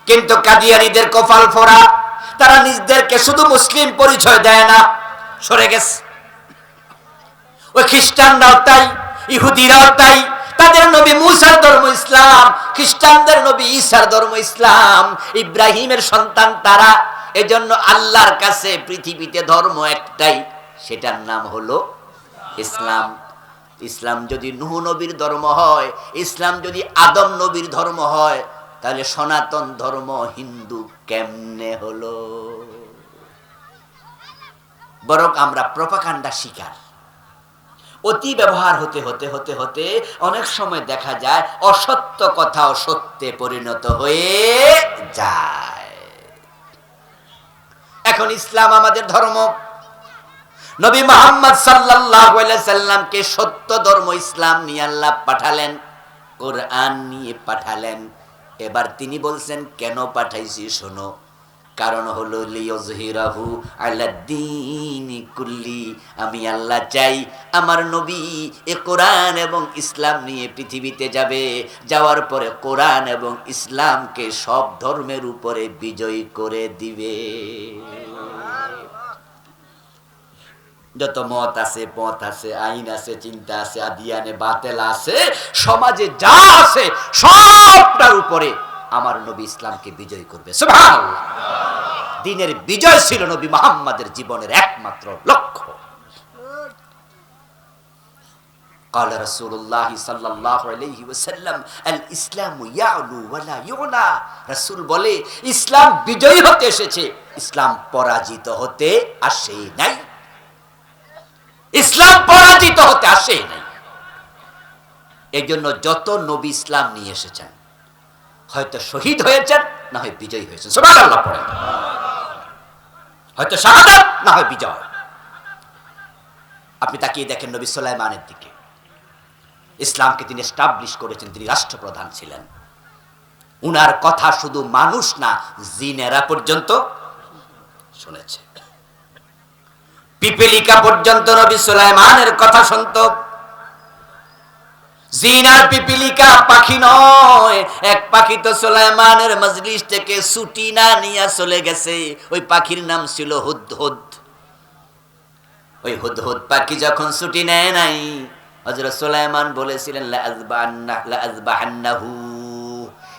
কিন্তু কাদিয়ানীদের কপাল ফোড়া, তারা নিজেদেরকে শুধু মুসলিম পরিচয় দেয় না, সরে গেছে। ওই খ্রিস্টানরাও তাই, ইহুদিরাও তাই, তাদের নবী মুসার ধর্ম ইসলাম, খ্রিস্টানদের নবী ঈসার ধর্ম ইসলাম, ইব্রাহিমের সন্তান তারা। এজন্য আল্লাহর কাছে পৃথিবীতে ধর্ম একটাই, সেটার নাম হলো ইসলাম। ইসলাম যদি নূহ নবীর ধর্ম হয়, ইসলাম যদি আদম নবীর ধর্ম হয়, তাহলে সনাতন ধর্ম হিন্দু কেমনে হলো? বরং আমরা প্রপাগান্ডা শিকার। অতি ব্যবহার হতে হতে হতে হতে অনেক সময় দেখা যায় অসত্য কথাও সত্যে পরিণত হয়ে যায়। এখন ইসলাম আমাদের ধর্ম, নবী মুহাম্মদ সাল্লাল্লাহু আলাইহি সাল্লামকে সত্য ধর্ম ইসলাম নিয়ে আল্লাহ পাঠালেন, কোরআন নিয়ে পাঠালেন। এবার তিনি বলছেন কেন পাঠাইছি শোনো, কারণ হলো লিইয়ুযহিরাহু আলাদ্দীনি কুল্লি। আমি আল্লাহ চাই আমার নবী এ কোরআন এবং ইসলাম নিয়ে পৃথিবীতে যাবে, যাওয়ার পরে কোরআন এবং ইসলামকে সব ধর্মের উপরে বিজয়ী করে দিবে। যত মত আছে, পথ আছে, আইন আছে, চিন্তা আছে, আদিয়ানে বাতেল আছে, সমাজে যা আছে সবটার উপরে আমার নবী ইসলামকে বিজয় করবে। সুবহানাল্লাহ। দ্বীনের বিজয় ছিল নবী মুহাম্মদের জীবনের একমাত্র লক্ষ্য। قال رسول الله صلى الله عليه وسلم الاسلام يعلو ولا يعلى রাসূল বলে ইসলাম বিজয়ী হতে এসেছে, ইসলাম পরাজিত হতে আসে নাই। ইসলাম পরাজিত হতে আসে নাই। এজন্য যত নবী ইসলাম নিয়ে এসেছেন হয়তো শহীদ হয়েছেন, না হয় বিজয়ী হয়েছেন। সুবহানাল্লাহ পড়েন। হয়তো শাহাদাত, না হয় বিজয়। আপনি তাকিয়ে দেখেন নবী সুলাইমানের দিকে। ইসলামকে তিনি এস্টাবলিশ করেছেন, তিনি রাষ্ট্রপ্রধান ছিলেন। উনার কথা শুধু মানুষ না, জিনেরা পর্যন্ত শুনেছে। পিপিলিকা পর্যন্ত নবী সুলাইমানের কথা শুনত। জিন আর পিপিলিকা পাখি নয়, এক পাখি তো সুলাইমানের মজলিস থেকে ছুটি না নিয়ে চলে গেছে। ওই পাখির নাম ছিল হুদহুদ। ওই হুদহুদ পাখি যখন ছুটি নেয় নাই, হযরত সুলাইমান বলেছিলেন লা আযবাহান্নাহু,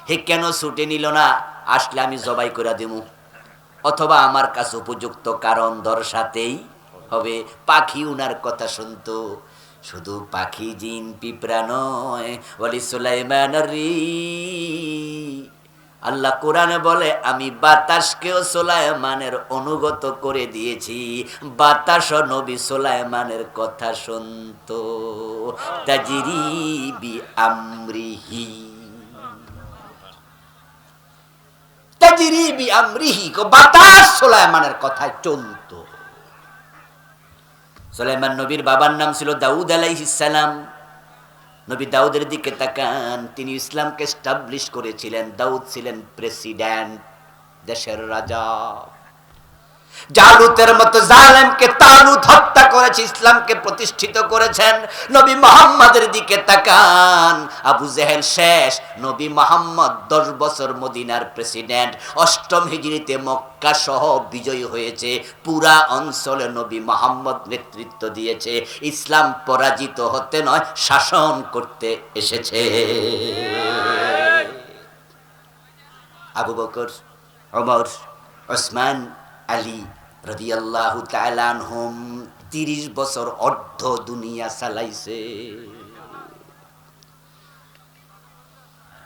হে কেন ছুটি নিল না? আসলে আমি জবাই করে দেবো, অথবা আমার কাছে উপযুক্ত কারণ দর্শাতেই হবে। পাখি উনার কথা শুনতো। শুধু পাখি, জিন, পিঁপড়া নয়, ওয়ালি সুলাইমান আল্লাহ কোরআনে বলে আমি বাতাসকেও সুলাইমানের অনুগত করে দিয়েছি। বাতাসও নবী সুলাইমানের কথা শুনতো। তাজরি বি আমরিহি, তাজরি বি আমরিহি, বাতাস সুলাইমানের কথায় চলতো। সুলাইমান নবীর বাবার নাম ছিল দাউদ আলাইহিস সালাম। নবী দাউদের দিকে তাকান, তিনি ইসলামকে এস্টাবলিশ করেছিলেন। দাউদ ছিলেন প্রেসিডেন্ট, দেশের রাজা। জালুতের মতো জালেমকে তালুত হত্যা করেছে, ইসলামকে প্রতিষ্ঠিত করেছেন। নবী মুহাম্মাদের দিকে তাকান, আবু জেহেল শেষ, নবী মুহাম্মদ 10 বছর মদিনার প্রেসিডেন্ট। 8ম হিজরিতে মক্কা সহ বিজয়ী হয়েছে। পুরা অঞ্চলে নবী মুহাম্মদ নেতৃত্ব দিয়েছে। ইসলাম পরাজিত হতে নয়, শাসন করতে এসেছে। আবু বকর, ওমর, ওসমান, আলী রাদিয়াল্লাহু তাআলা আনহুম 30 বছর অর্ধ দুনিয়া চালাইছে।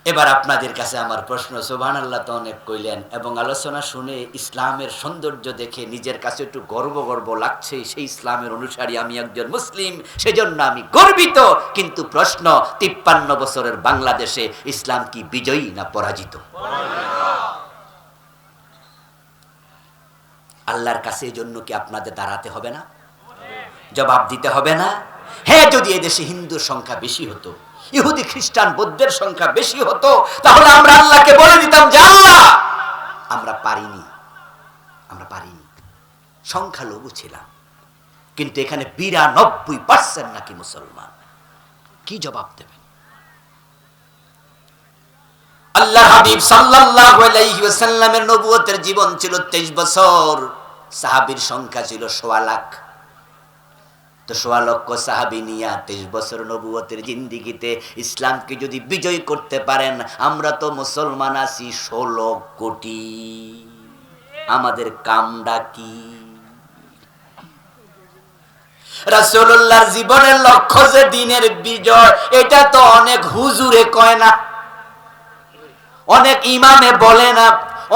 এবার আপনাদের কাছে আমার প্রশ্ন, সুবহানাল্লাহ তো অনেক কইলেন এবং আলোচনা শুনে ইসলামের সৌন্দর্য দেখে নিজের কাছে একটু গর্ব গর্ব লাগছে। সেই ইসলামের অনুসারী, আমি একজন মুসলিম, সেজন্য আমি গর্বিত। কিন্তু প্রশ্ন, 53 বছরের বাংলাদেশে ইসলাম কি বিজয়ী না পরাজিত? আল্লাহর কাছে এই জন্য কি আপনাদের দাঁড়াতে হবে না? জবাব দিতে হবে না? হ্যাঁ, যদি এদেশে হিন্দুর সংখ্যা বেশি হতো, ইহুদি খ্রিস্টান বৌদ্ধের সংখ্যা বেশি হতো, তাহলে আমরা আল্লাহকে বলে দিতাম যে আল্লাহ আমরা পারিনি, আমরা পারিনি, সংখ্যালঘু ছিলাম। কিন্তু এখানে 92% নাকি মুসলমান। কি জবাব দেবেন? আল্লাহ হাবিব সাল্লাল্লাহু আলাইহি ওয়াসাল্লামের নবুয়তের জীবন ছিল 23 বছর। সাহাবীর সংখ্যা ছিল 1.25 লাখ। তো 1.25 লক্ষ সাহাবী নিয়ে 23 বছর নবুয়তের জিন্দেগিতে ইসলামকে যদি বিজয় করতে পারেন, আমরা তো মুসলমান আছি 16 কোটি। আমাদের কামটা কি? রাসূলুল্লাহর জীবনের লক্ষ্য যে দিনের বিজয়, এটা তো অনেক হুজুরে কয় না, অনেক ইমামে বলে না,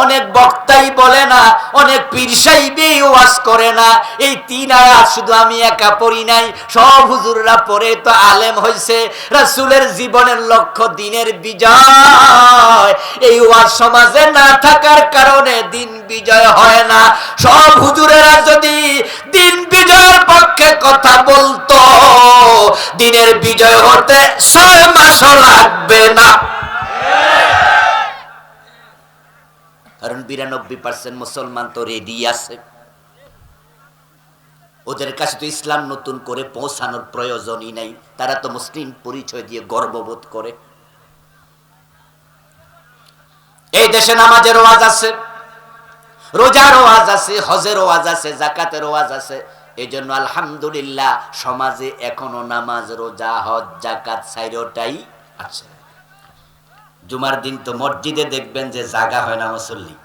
অনেক বক্তাই বলে না, অনেক পীর সাহেবই ওয়াজ করে না। এই 3 আয়াত শুধু আমি একা পড়ি নাই, সব হুজুররা পড়ে তো আলেম হইছে। রাসূলের জীবনের লক্ষ্য দিনের বিজয়। এই ওয়াজ সমাজে না থাকার কারণে দিন বিজয় হয় না। সব হুজুরেরা যদি দিন বিজয়ের পক্ষে কথা বলতো, দিনের বিজয় হতে 6 মাসও লাগবে না। কারণ 92% মুসলমান তো রেডি আছে। ওদের কাছে তো ইসলাম নতুন করে পৌঁছানোর প্রয়োজনই নাই। তারা তো মুসলিম পরিচয় দিয়ে গর্ববোধ করে। এই দেশে নামাজের ওয়াজ আছে, রোজার ওয়াজ আছে, হজের ওয়াজ আছে, যাকাতের ওয়াজ আছে। এই জন্য আলহামদুলিল্লাহ সমাজে এখনো নামাজ, রোজা, হজ, যাকাত 4টাই আছে। জুমার দিন তো মসজিদে দেখবেন যে জায়গা হয় না মুসল্লি।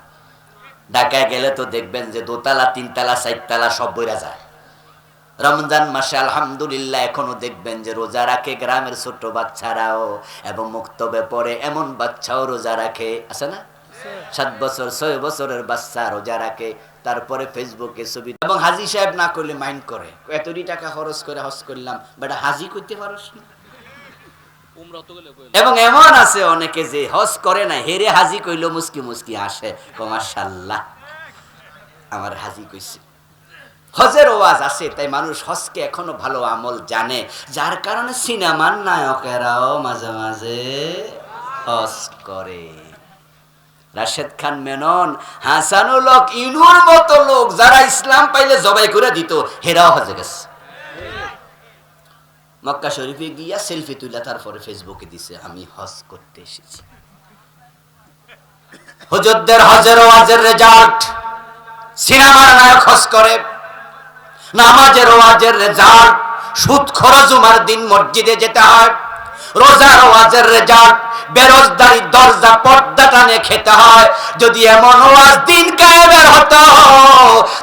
ঢাকায় গেলে তো দেখবেন যে 2 তলা, 3 তলা, 4 তলা সব বইরা যায়। রমজান মাসে আলহামদুলিল্লাহ এখনো দেখবেন যে রোজা রাখে গ্রামের ছোট বাচ্চারাও, এবং মুক্তবে পড়ে এমন বাচ্চাও রোজা রাখে, আছে না? 7 বছর 6 বছরের বাচ্চা রোজা রাখে, তারপরে ফেসবুকে ছবি। এবং হাজি সাহেব না করলে মাইন্ড করে, এতটি টাকা খরচ করে হজ করলাম, বেটা হাজি করতে পারস না। এবং এমন আছে অনেকে যে হজ করে না, হেরে হাজি কইল মুস্কি মুস্কি আসে, মাশাআল্লাহ আমার হাজি কইছে। হজের ওয়াজ আছে, তাই মানুষ হজকে এখনো ভালো আমল জানে, যার কারণে সিনেমার নায়কেরাও মাঝে মাঝে হজ করে। রাশেদ খান মেনন, হাসানুল হক ইনুর মতো লোক যারা ইসলাম পাইলে জবাই করে দিত, হেরাও হজে গেছে। মক্কা শরীফে গিয়া সেলফি তুলে তারপরে ফেসবুকে দিছে, আমি হজ করতে এসেছি। হুজুরদের হজের ওয়াজের রেজাল্ট, সিনেমার নায়ক হজ করে, নামাজের ওয়াজের রেজাল্ট সুদখোর জুমার দিন মসজিদে যেতে হয়, রোজার ওয়াজের রেজাল্ট বেরোজগারি দরজা পর্দা টানে খেতে হয়। যদি এমন ওয়াজ দিন কায়েমের হতো,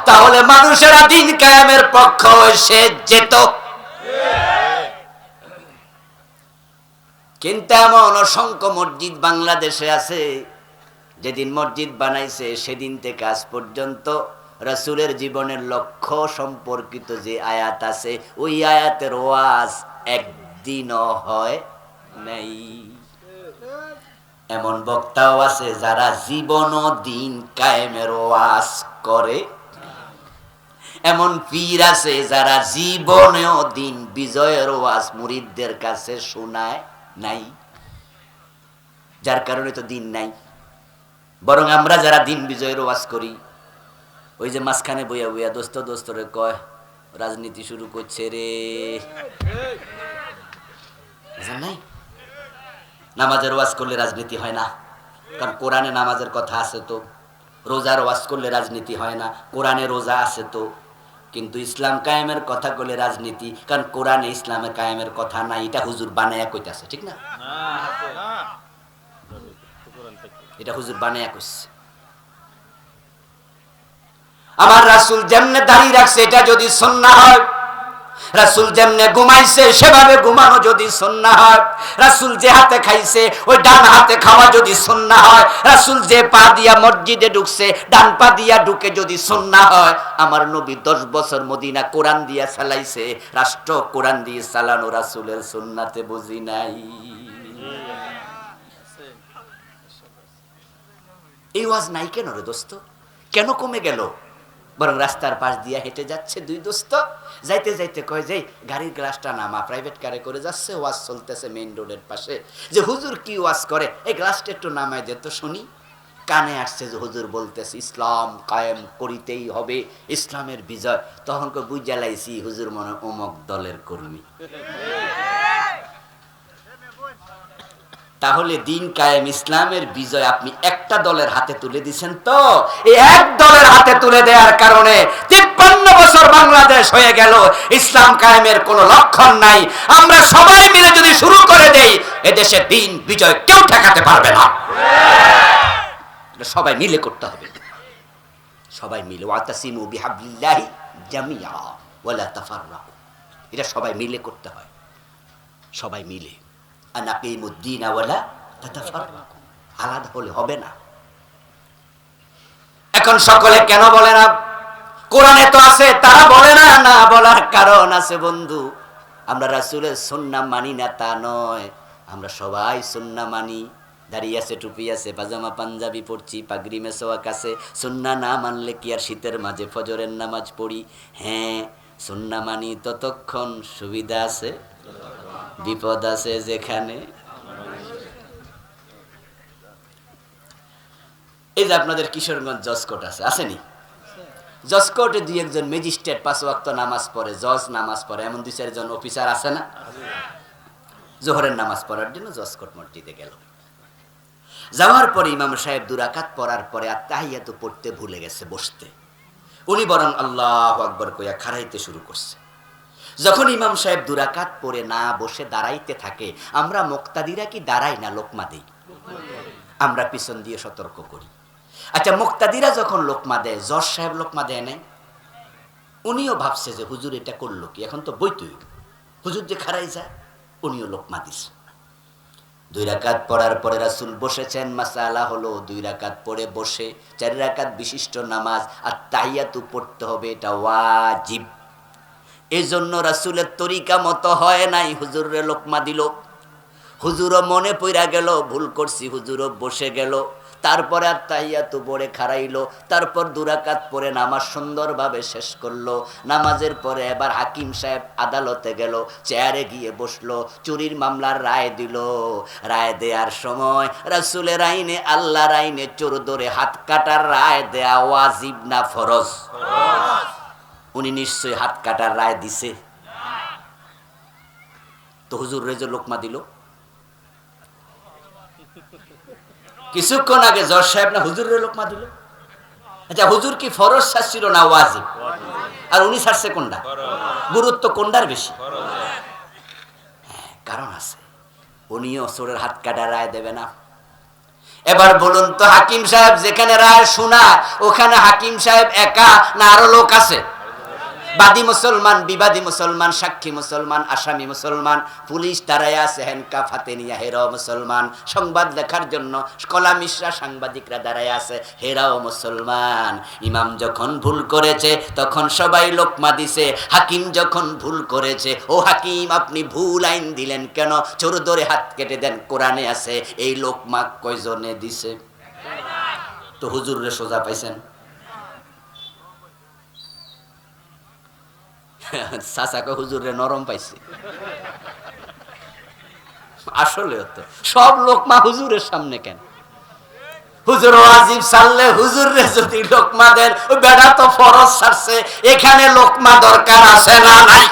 তাহলে মানুষেরা দিন কায়েমের পক্ষ এসে যেত। কিন্তু এমন অসংখ্য মসজিদ বাংলাদেশে আছে, যেদিন মসজিদ বানাইছে সেদিন থেকে আজ পর্যন্ত রাসূলের জীবনের লক্ষ্য সম্পর্কিত যে আয়াত আছে, ওই আয়াতের ওয়াজ একদিনও হয় নাই। এমন বক্তাও আছে যারা জীবন ও দিন কায়েমের ওয়াজ করে, এমন পীর আছে যারা জীবনেও দিন বিজয়ের ওয়াজ মুরিদদের কাছে শোনায় নাই। যার কারণে তো দিন নাই। বরং আমরা যারা দিন বিজয়ের ওয়াজ করি, ওই যে মাঝখানে বইয়া বইয়া দোস্ত দোস্তরে কয় রাজনীতি শুরু করছে রে, নাই? নামাজের ওয়াজ করলে রাজনীতি হয় না, কারণ কোরআনে নামাজের কথা আছে তো। রোজার ওয়াজ করলে রাজনীতি হয় না, কোরআনে রোজা আছে তো। কিন্তু ইসলাম কায়েমের কথা বলে রাজনীতি, কারণ কোরআনে ইসলামের কায়েমের কথা নাই। এটা হুজুর বানায়া কইতাছে, ঠিক না? এটা হুজুর বানায়া কইছে। আমার রাসূল যেমনে দাড়ি রাখছে এটা যদি সুন্নাহ হয়, রাসূল যেমনে ঘুমাইছে সেভাবে ঘুমানো যদি সুন্নাহ হয়, রাসূল যে হাতে খাইছে ওই ডান হাতে খাওয়া যদি সুন্নাহ হয়, রাসূল যে পা দিয়া মসজিদে ঢুকছে ডান পা দিয়া ঢুকে যদি সুন্নাহ হয়, আমার নবী 10 বছর মদিনা কোরআন দিয়া চালাইছে, রাষ্ট্র কোরআন দিয়ে চালানো রাসূলের সুন্নাতে বুঝি নাই। এই ওয়াজ নাই কেন রে দোস্ত? কেন কমে গেল? বরং রাস্তার পাশ দিয়ে হেঁটে যাচ্ছে দুই দোস্ত, যাইতে যাইতে কয় যে গাড়ির গ্লাসটা নামা, প্রাইভেট কারে করে যাচ্ছে, ওয়াজ চলতেছে মেইন রোডের পাশে, যে হুজুর কি ওয়াজ করে, এই গ্লাসটা একটু নামায় দে তো শুনি। কানে আসছে যে হুজুর বলতেছে ইসলাম কায়েম করিতেই হবে, ইসলামের বিজয়। তখন কো বুঝা লাইছি হুজুর মনে অমুক দলের কর্মী। তাহলে দিন কায়েম ইসলামের বিজয় আপনি একটা দলের হাতে তুলে দিচ্ছেন তো, এই এক দলের হাতে তুলে দেওয়ার কারণে 53 বছর বাংলাদেশ হয়ে গেল, ইসলাম কায়েমের কোনো লক্ষণ নাই। আমরা সবাই মিলে যদি শুরু করে দেই, এদেশে দিন বিজয় কেউ ঠেকাতে পারবে না। সবাই মিলে করতে হবে, সবাই মিলে। ওয়াতাসিমু বিহাবলিল্লাহি জামিআ ওয়ালা তাফাররাকু, এটা সবাই মিলে করতে হয়, সবাই মিলে। আলাদা হলে হবে না। এখন সকলে কেন বলে না? কোরআনে তো আছে, তারা বলে না। না বলার কারণ আছে বন্ধু, আমরা রাসূলের সুন্নাহ মানি না তা নয়, আমরা সবাই সুন্নাহ মানি। দাড়ি আছে, টুপি আছে, পাজামা পাঞ্জাবি পরছি, পাগড়ি মেসওয়াক আছে। সুন্নাহ না মানলে কি আর শীতের মাঝে ফজরের নামাজ পড়ি? হ্যাঁ, সুন্নাহ মানি ততক্ষণ সুবিধা আছে, বিপদ আছে যেখানে। এই যে আপনাদের কিশোরগঞ্জ জজকোর্ট আছে, আসেনি? জজকোর্টে 2-1 ম্যাজিস্ট্রেট 5 ওয়াক্ত নামাজ পড়ে, জজ নামাজ পড়ে, এমন 2-4 জন অফিসার আছে না? জোহরের নামাজ পড়ার জন্য জজকোর্ট মসজিদে গেল। যাওয়ার পরে ইমাম সাহেব 2 রাকাত পড়ার পরে আত্তাহিয়াতু পড়তে ভুলে গেছে বসতে। উনি বরং আল্লাহু আকবার কইয়া খাড়াইতে শুরু করছে। যখন ইমাম সাহেব 2 রাকাত পড়ে না বসে দাঁড়াইতে থাকে, আমরা মুক্তাদিরা কি দাঁড়াই না লোকমা দেই? আমরা পিছন দিয়ে সতর্ক করি। আচ্ছা, মুক্তাদিরা যখন লোকমা দেয়, জজ সাহেব লোকমা দেয় নাই? উনিও ভাবছে যে হুজুর এটা করলো কি, এখন তো বইতই, হুজুর যে খারাই যায়, উনিও লোকমা দিছে। 2 রাকাত পড়ার পরে রাসূল বসেছেন, মাসালা হলো 2 রাকাত পড়ে বসে 4 রাকাত বিশিষ্ট নামাজ আর তাহিয়াতু পড়তে হবে, এটা ওয়াজিব। এজন্য রাসূলের তরিকা মতো হয় নাই, হুজুরে লোকমা দিল, হুজুরও মনে পইরা গেল ভুল করছি, হুজুরও বসে গেল, তারপরে আর তাহিয়াতু পড়ে খাড়াইলো, তারপর 2 রাকাত পড়ে নামাজ সুন্দরভাবে শেষ করলো। নামাজের পরে এবার হাকিম সাহেব আদালতে গেল, চেয়ারে গিয়ে বসলো, চুরির মামলার রায় দিল। রায় দেওয়ার সময় রাসূলের আইনে, আল্লাহর আইনে চোর ধরে হাত কাটার রায় দেয়া ওয়াজিব না ফরজ? উনি নিশ্চয়ই হাত কাটার রায় দিছে, তো হুজুর রেজে লোকমা দিল। কিছুক্ষণ আগে জজ সাহেব না হুজুরের লোকমা দিল। আচ্ছা, হুজুর কি ফরজ ছাড়ছিল না ওয়াজিব? আর উনি ছাড়ছে কোনটা? গুরুত্ব কোনটার বেশি? হ্যাঁ, কারণ আছে, উনিও চোরের হাত কাটা রায় দেবে না। এবার বলুন তো, হাকিম সাহেব যেখানে রায় শোনায় ওখানে হাকিম সাহেব একা না আরো লোক আছে? বাদী মুসলমান, বিবাদী মুসলমান, সাক্ষী মুসলমান, আসামি মুসলমান, পুলিশ দাঁড়ায় আছে হ্যান্ডকাফ হাতে নিয়ে, হেরাও মুসলমান, সংবাদ লেখার জন্য কলামিশরা সাংবাদিকরা দাঁড়ায় আছে, হেরাও মুসলমান। ইমাম যখন ভুল করেছে তখন সবাই লোকমা দিছে, হাকিম যখন ভুল করেছে, ও হাকিম আপনি ভুল আইন দিলেন কেন, চোর ধরে হাত কেটে দেন, কোরআনে আছে। এই লোকমা কয়জনে দিছে? তো হুজুরে সোজা পাইছেন, চাচাকে হুজুরে নরম পাইছে। আসলে তো সব লোকমা হুজুরের সামনে কেন? হুজুর ওয়াজিব ছাড়লে হুজুরে যদি লোকমা দেন, ওই বেটা তো ফরজ ছাড়ছে, এখানে লোকমা দরকার আছে না নাই?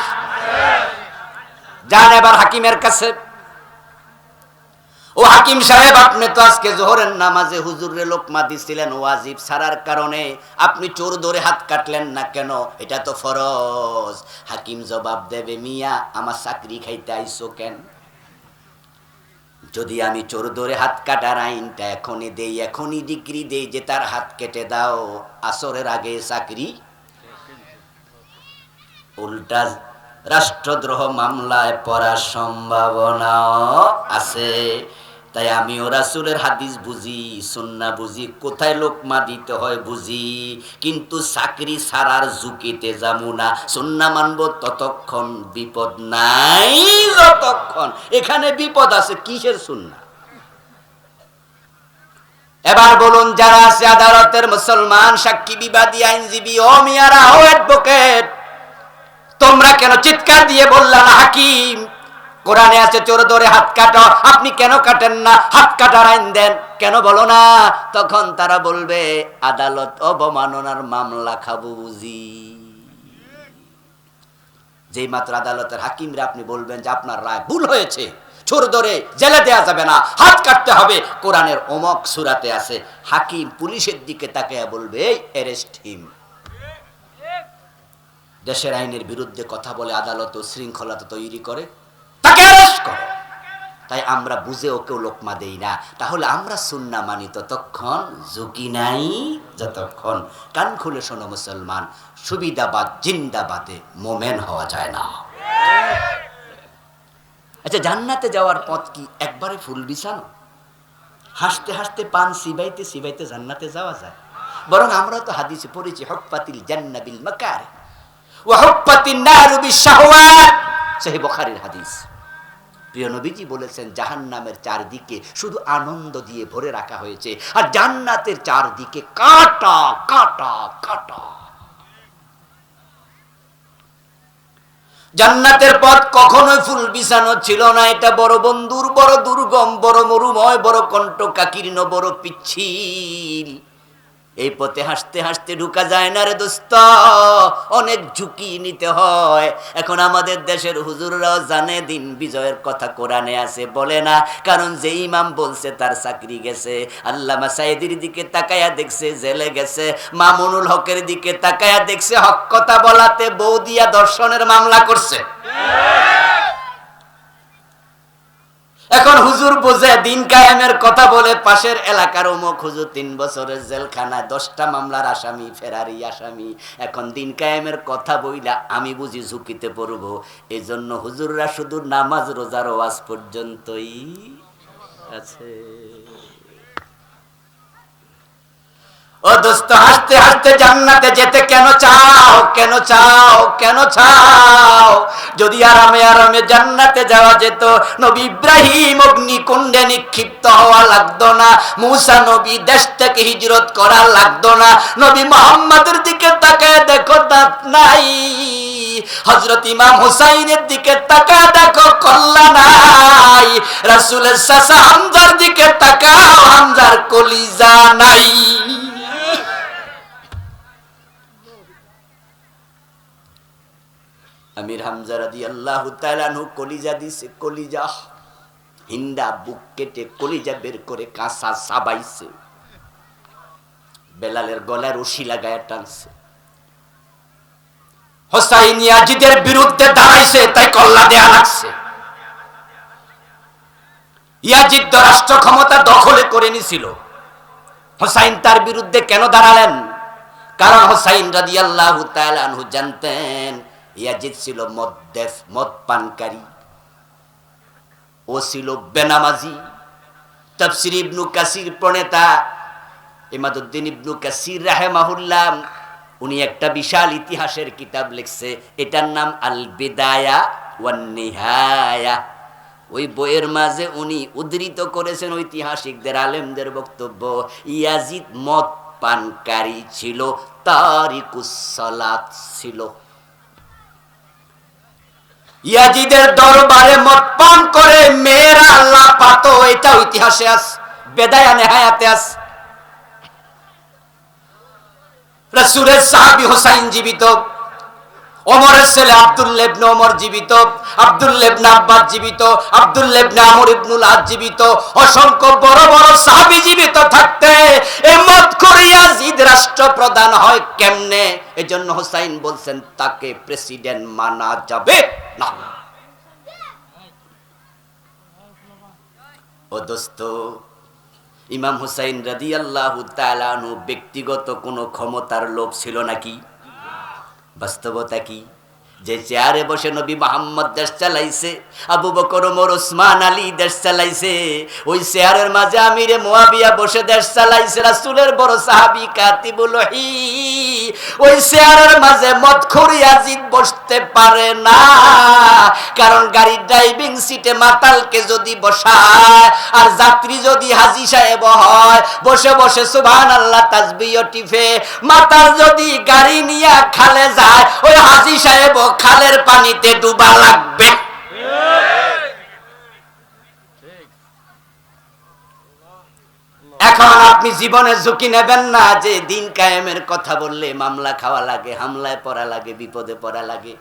যান এবার হাকিমের কাছে। ও হাকিম সাহেব, আপনি তো আজকে জোহরের নামাজে হুজুরে লোকমা দিছিলেন, ওয়াজিব ছাড়ার কারণে আপনি চোর ধরে হাত কাটলেন না কেন? এটা তো ফরজ। হাকিম জবাব দেবে, মিয়া আমার চাকরি খাইতে আইছো কেন? যদি আমি চোর ধরে হাত কাটার আইনটা এখনই দেই, এখনই ডিগ্রি দেই যে তার হাত কেটে দাও, আসরের আগে চাকরি, উল্টা রাষ্ট্রদ্রোহ মামলায় পড়ার সম্ভাবনাও আছে। তাই আমিও রাসূলের হাদিস বুঝি, সুন্নাহ বুঝি, কোথায় লোকমা দিতে হয় বুঝি, কিন্তু চাকরি ছাড়ার ঝুঁকিতে যাবো না। সুন্নাহ মানব ততক্ষণ বিপদ নাই যতক্ষণ এখানে বিপদ আছে। কিসের সুন্নাহ? এবার বলুন, যারা আছে আদালতের মুসলমান, সাক্ষী, বিবাদী, আইনজীবী, ও মিয়ারা, ও অ্যাডভোকেট, তোমরা কেন চিৎকার দিয়ে বললা না হাকিম কোরআনে আছে চোর ধরে হাত কাটো, আপনি কেন কাটেন না? হাত কাটার আইন দেন, কেন বলো না? তখন তারা বলবে আদালত অবমাননার মামলা খাবো বুঝি। যেই মাত্র আদালতের হাকিমরা আপনি বলবেন যে আপনার রায় ভুল হয়েছে, চোর ধরে জেলে দেয়া যাবে না, হাত কাটতে হবে, কোরআনের অমক সূরাতে আছে, হাকিম পুলিশের দিকে তাকিয়ে বলবে অ্যারেস্ট হিম। দেশের আইনের বিরুদ্ধে কথা বলে আদালত ও শৃঙ্খলা তৈরি করে, তাকে অ্যারেস্ট করো। তাই আমরা বুঝে ওকেও লোকমা দেই না। তাহলে আমরা সুন্নাহ মানি ততক্ষণ, ঝুঁকি নাই যতক্ষণ। কান খুলে শোনো মুসলমান, সুবিধাবাদ জিন্দাবাদে মোমেন হওয়া যায় না। আচ্ছা, জান্নাতে যাওয়ার পথ কি একবারে ফুল বিছানো? হাসতে হাসতে পান সিবাইতে সিবাইতে জান্নাতে যাওয়া যায়? বরং আমরা তো হাদিসে পড়েছি, হুফফাতিল জান্নাহ বিল মাকারিহ ওয়া হুফফাতিন নারু বিশ-শাহওয়াত, সহিহ বুখারীর হাদিস। প্রিয় নবীজি বলেছেন, জাহান্নামের চারদিকে শুধু আনন্দ দিয়ে ভরে রাখা হয়েছে, আর জান্নাতের চারদিকে কাঁটা কাঁটা কাঁটা। জান্নাতের পথ কখনোই ফুল বিছানো ছিল না। এটা বড় বন্ধুর, বড় দুর্গম, বড় মরুময়, বড় কণ্টকাকীর্ণ, বড় পিচ্ছিল। এই পথে হাসতে হাসতে ঢুকা যায় না রে দোস্ত, অনেক ঝুঁকি নিতে হয়। এখন আমাদের দেশের হুজুররাও জানে দিন বিজয়ের কথা কোরআনে আছে, বলে না, কারণ যে ইমাম বলছে তার চাকরি গেছে। আল্লামা সাইদির দিকে তাকায়া দেখছে জেলে গেছে, মামুনুল হকের দিকে তাকায়া দেখছে হক কথা বলাতে বউ দিয়া ধর্ষণের মামলা করছে। এখন হুজুর বুঝে দিন কায়েমের কথা বলে পাশের এলাকার অমুক হুজুর 3 বছরের জেলখানায় 10টা মামলার আসামি, ফেরারি আসামি। এখন দিন কায়েমের কথা বইলা আমি বুঝি ঝুঁকিতে পড়বো। এজন্য হুজুররা শুধু নামাজ রোজার ওয়াজ পর্যন্তই আছে। ও দোস্ত, হাসতে হাসতে জান্নাতে যেতে কেন চাও, কেন চাও, কেন চাও? যদি আরামে আরামে জান্নাতে যাওয়া যেত, নবী ইব্রাহিম অগ্নিকুণ্ডে নিক্ষিপ্ত হওয়া লাগতো না, মুসা নবী দেশ থেকে হিজরত করা লাগতো না। নবী মুহাম্মদের দিকে তাকায় দেখো, দাঁত নাই। হযরত ইমাম হুসাইনের দিকে তাকায় দেখো, কল্লা নাই। রাসূলের চাচা হামজার দিকে তাকাও, হামজার কলিজা নাই। আমির হামজা রাদিয়াল্লাহু তাআলা আনহু কলিজা দিছে, কলিজা হিন্দা বুক কেটে কলিজা বের করে কাঁচা চাবাইছে, বেলালের গলায় রশি লাগায় টানছে। হোসাইন ইয়াজিদের বিরুদ্ধে দাঁড়াইছে, তাই কল্লা দেয়া লাগছে। ইয়াজিদ রাষ্ট্র ক্ষমতা দখলে করে নিছিল, হোসাইন তার বিরুদ্ধে কেন দাঁড়ালেন? কারণ হোসাইন রাদিয়াল্লাহু তাআলা আনহু জানতেন ইয়াজিদ ছিল মদ পানকারী, ও ছিল বেনামাজি। তাফসীর ইবনু কাসির প্রণেতা ইমাদউদ্দিন ইবনু কাসির রাহিমাহুল্লাহ, উনি একটা বিশাল ইতিহাসের কিতাব লিখছে, এটার নাম আল বিদায়া ওয়ান নিহায়া। ওই বইয়ের মাঝে উনি উদ্ধৃত করেছেন ঐতিহাসিকদের, আলেমদের বক্তব্য, ইয়াজিদ মদ পানকারী ছিল, তারিকুস সালাত ছিল। ইয়াজিদের দরবারে মদ পান করে মেয়েরা লাপাতো, এটা ইতিহাসে আছে, বেদায়া নেহায়াতে আছে। রাসূলের সাহাবী হোসাইন জীবিত, ওমরের ছেলে আব্দুল্লাহ ইবনে ওমর জীবিত, আব্দুল্লাহ ইবনে আব্বাস জীবিত, আব্দুল্লাহ ইবনে আমর ইবনুল আস জীবিত, অসংখ্য বড় বড় সাহাবী জীবিত থাকতে এই মদখোর ইয়াজিদ রাষ্ট্রপ্রধান হয় কেমনে? এজন্য হোসাইন বলছেন তাকে প্রেসিডেন্ট মানা যাবে না। ও দোস্ত, ইমাম হুসাইন রাদিয়াল্লাহু তাআলা আনহু ব্যক্তিগত কোনো ক্ষমতার লোভ ছিল নাকি? বাস্তবতা কি? যে চেয়ারে বসে নবী মুহাম্মদ দেশ চালাইছে, আবু বকর, ওমর, ওসমান, আলী দেশ চালাইছে, ওই চেয়ারের মাঝে আমিরে মুয়াবিয়া বসে দেশ চালাইছে, রাসূলের বড় সাহাবী কাতিবুল ওহী। ওই চেয়ারের মাঝে মদখোর ইয়াজিদ বসতে পারে না, কারণ গাড়ির ড্রাইভিং সিটে মাতালকে যদি বসায় আর যাত্রী যদি হাজী সাহেব হয়, বসে বসে সুবহানাল্লাহ তাসবিহ টিপে, মাতাল যদি গাড়ি নিয়ে খালে যায়, ওই হাজী সাহেব খালের পানিতে ডুবা লাগবে। এখন আপনি জীবনে ঝুঁকি নেবেন না যে দিন কায়েমের কথা বললে মামলা খাওয়া লাগে, হামলায় পড়া লাগে, বিপদে পড়া লাগে।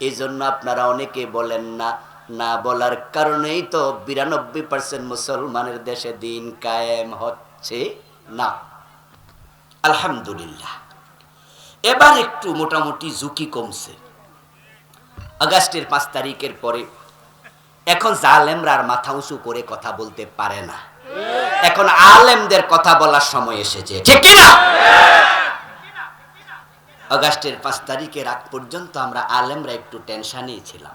এই জন্য আপনারা অনেকে বলেন না, না বলার কারণেই তো 92% মুসলমানের দেশে দিন কায়েম হচ্ছে না। আলহামদুলিল্লাহ, এবার একটু মোটামুটি ঝুঁকি কমছে। আগস্টের 5 তারিখের পরে এখন জালেমরা আর মাথা উঁচু করে কথা বলতে পারে না, এখন আলেমদের কথা বলার সময় এসেছে, ঠিক কিনা? আগস্টের 5 তারিখের আগ পর্যন্ত আমরা আলেমরা একটু টেনশনেই ছিলাম।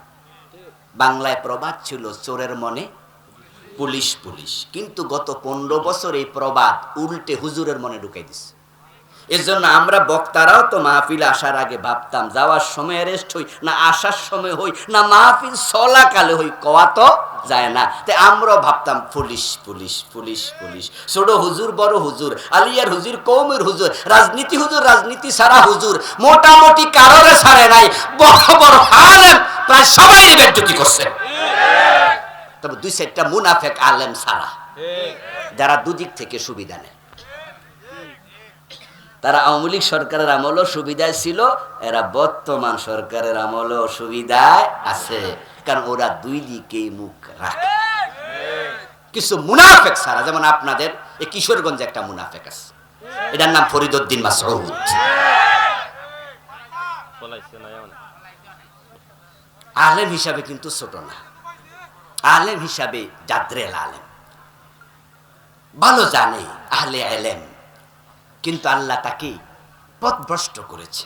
বাংলায় প্রবাদ ছিল, চোরের মনে পুলিশ পুলিশ, কিন্তু গত 15 বছর এই প্রবাদ উল্টে হুজুরের মনে ঢুকাই দিচ্ছে। এর জন্য আমরা বক্তারাও তো মাহফিল আসার আগে ভাবতাম যাওয়ার সময় অ্যারেস্ট হই না, আসার সময় হই না, মাহফিল চলাকালে হই, কওয়া তো যায় না। তাই আমরাও ভাবতাম পুলিশ পুলিশ পুলিশ পুলিশ, ছোট হুজুর বড় হুজুর, আলিয়ার হুজুর কওমের হুজুর, রাজনীতি হুজুর রাজনীতি সারা হুজুর, মোটামুটি কারোরে ছাড়ে নাই, বড় বড় আলেম প্রায় সবাই বেজ্জতি করছে। তবে 2-4টা মুনাফেক আলেম ছাড়া, যারা দুদিক থেকে সুবিধা নেয়। তারা আওয়ামী লীগ সরকারের আমলও সুবিধায় ছিল, এরা বর্তমান সরকারের আমলও সুবিধায় আছে, কারণ ওরা দুই দিকেই মুখ রাখে। কিছু মুনাফেক ছাড়া, যেমন আপনাদের এই কিশোরগঞ্জে একটা মুনাফেক আছে, এটার নাম ফরিদউদ্দিন মাসউদ। আলেম হিসাবে কিন্তু ছোট না, আলেম হিসাবে জাদ্রেল আলেম, ভালো জানে, আহলে এলেম, কিন্তু আল্লাহ তাকে পথভ্রষ্ট করেছে।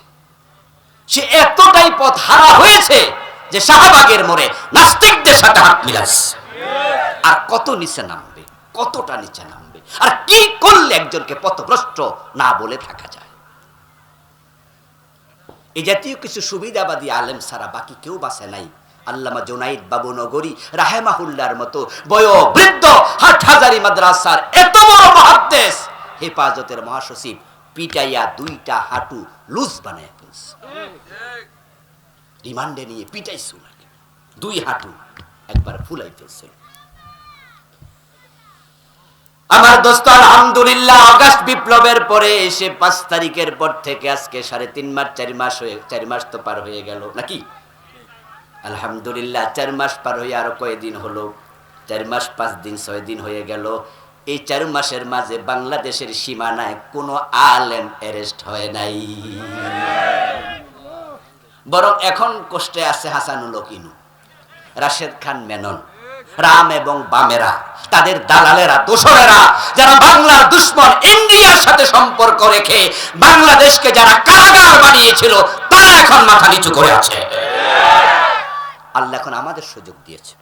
সে এতটাই পথ হারা হয়েছে যে শাহবাগের মোড়ে নাস্তিকদের সাথে হাত মিলাচ্ছে। আর কত নিচে নামবে, কতটা নিচে নামবে, আর কি করলে একজনকে পথভ্রষ্ট না বলে থাকা যায়? এই জাতীয় কিছু সুবিধাবাদী আলেম ছাড়া বাকি কেউ বাঁচে নাই। আল্লামা জুনাইদ বাবু নগরী রাহেমাহুল্লাহর মতো বয়োবৃদ্ধ হাটহাজারী মাদ্রাসার এত বড় মুহাদ্দিস, হেফাজতের মহাসচিব পিটাইয়া দুইটা হাঁটু লুজ বানায় ফেলছে। রিমান্ডে নিয়ে পিটাইছে, দুই হাঁটু একবার ফুলাই ফেলছে। আমার দোস্ত, আলহামদুলিল্লাহ, আগস্ট বিপ্লবের পরে এসে 5 তারিখের পর থেকে আজকে 3.5 মাস, 4 মাস হয়ে, 4 মাস তো পার হয়ে গেল নাকি? আলহামদুলিল্লাহ, 4 মাস পার হয়ে আরো কয়েকদিন হলো, 4 মাস 5 দিন 6 দিন হয়ে গেল। এই 4 মাসের মাঝে বাংলাদেশের সীমানায় কোনো আলেম অ্যারেস্ট হয় নাই, বরং এখন কষ্টে আছে হাসানুল হকিনু, রাশেদ খান মেনন, রাম এবং বামেরা, তাদের দালালেরা, দোসরেরা, যারা বাংলার দুশ্মন ইন্ডিয়ার সাথে সম্পর্ক রেখে বাংলাদেশকে যারা কারাগার বানিয়েছিল, তারা এখন মাথা নিচু করে আছে। আল্লাহ এখন আমাদের সুযোগ দিয়েছে।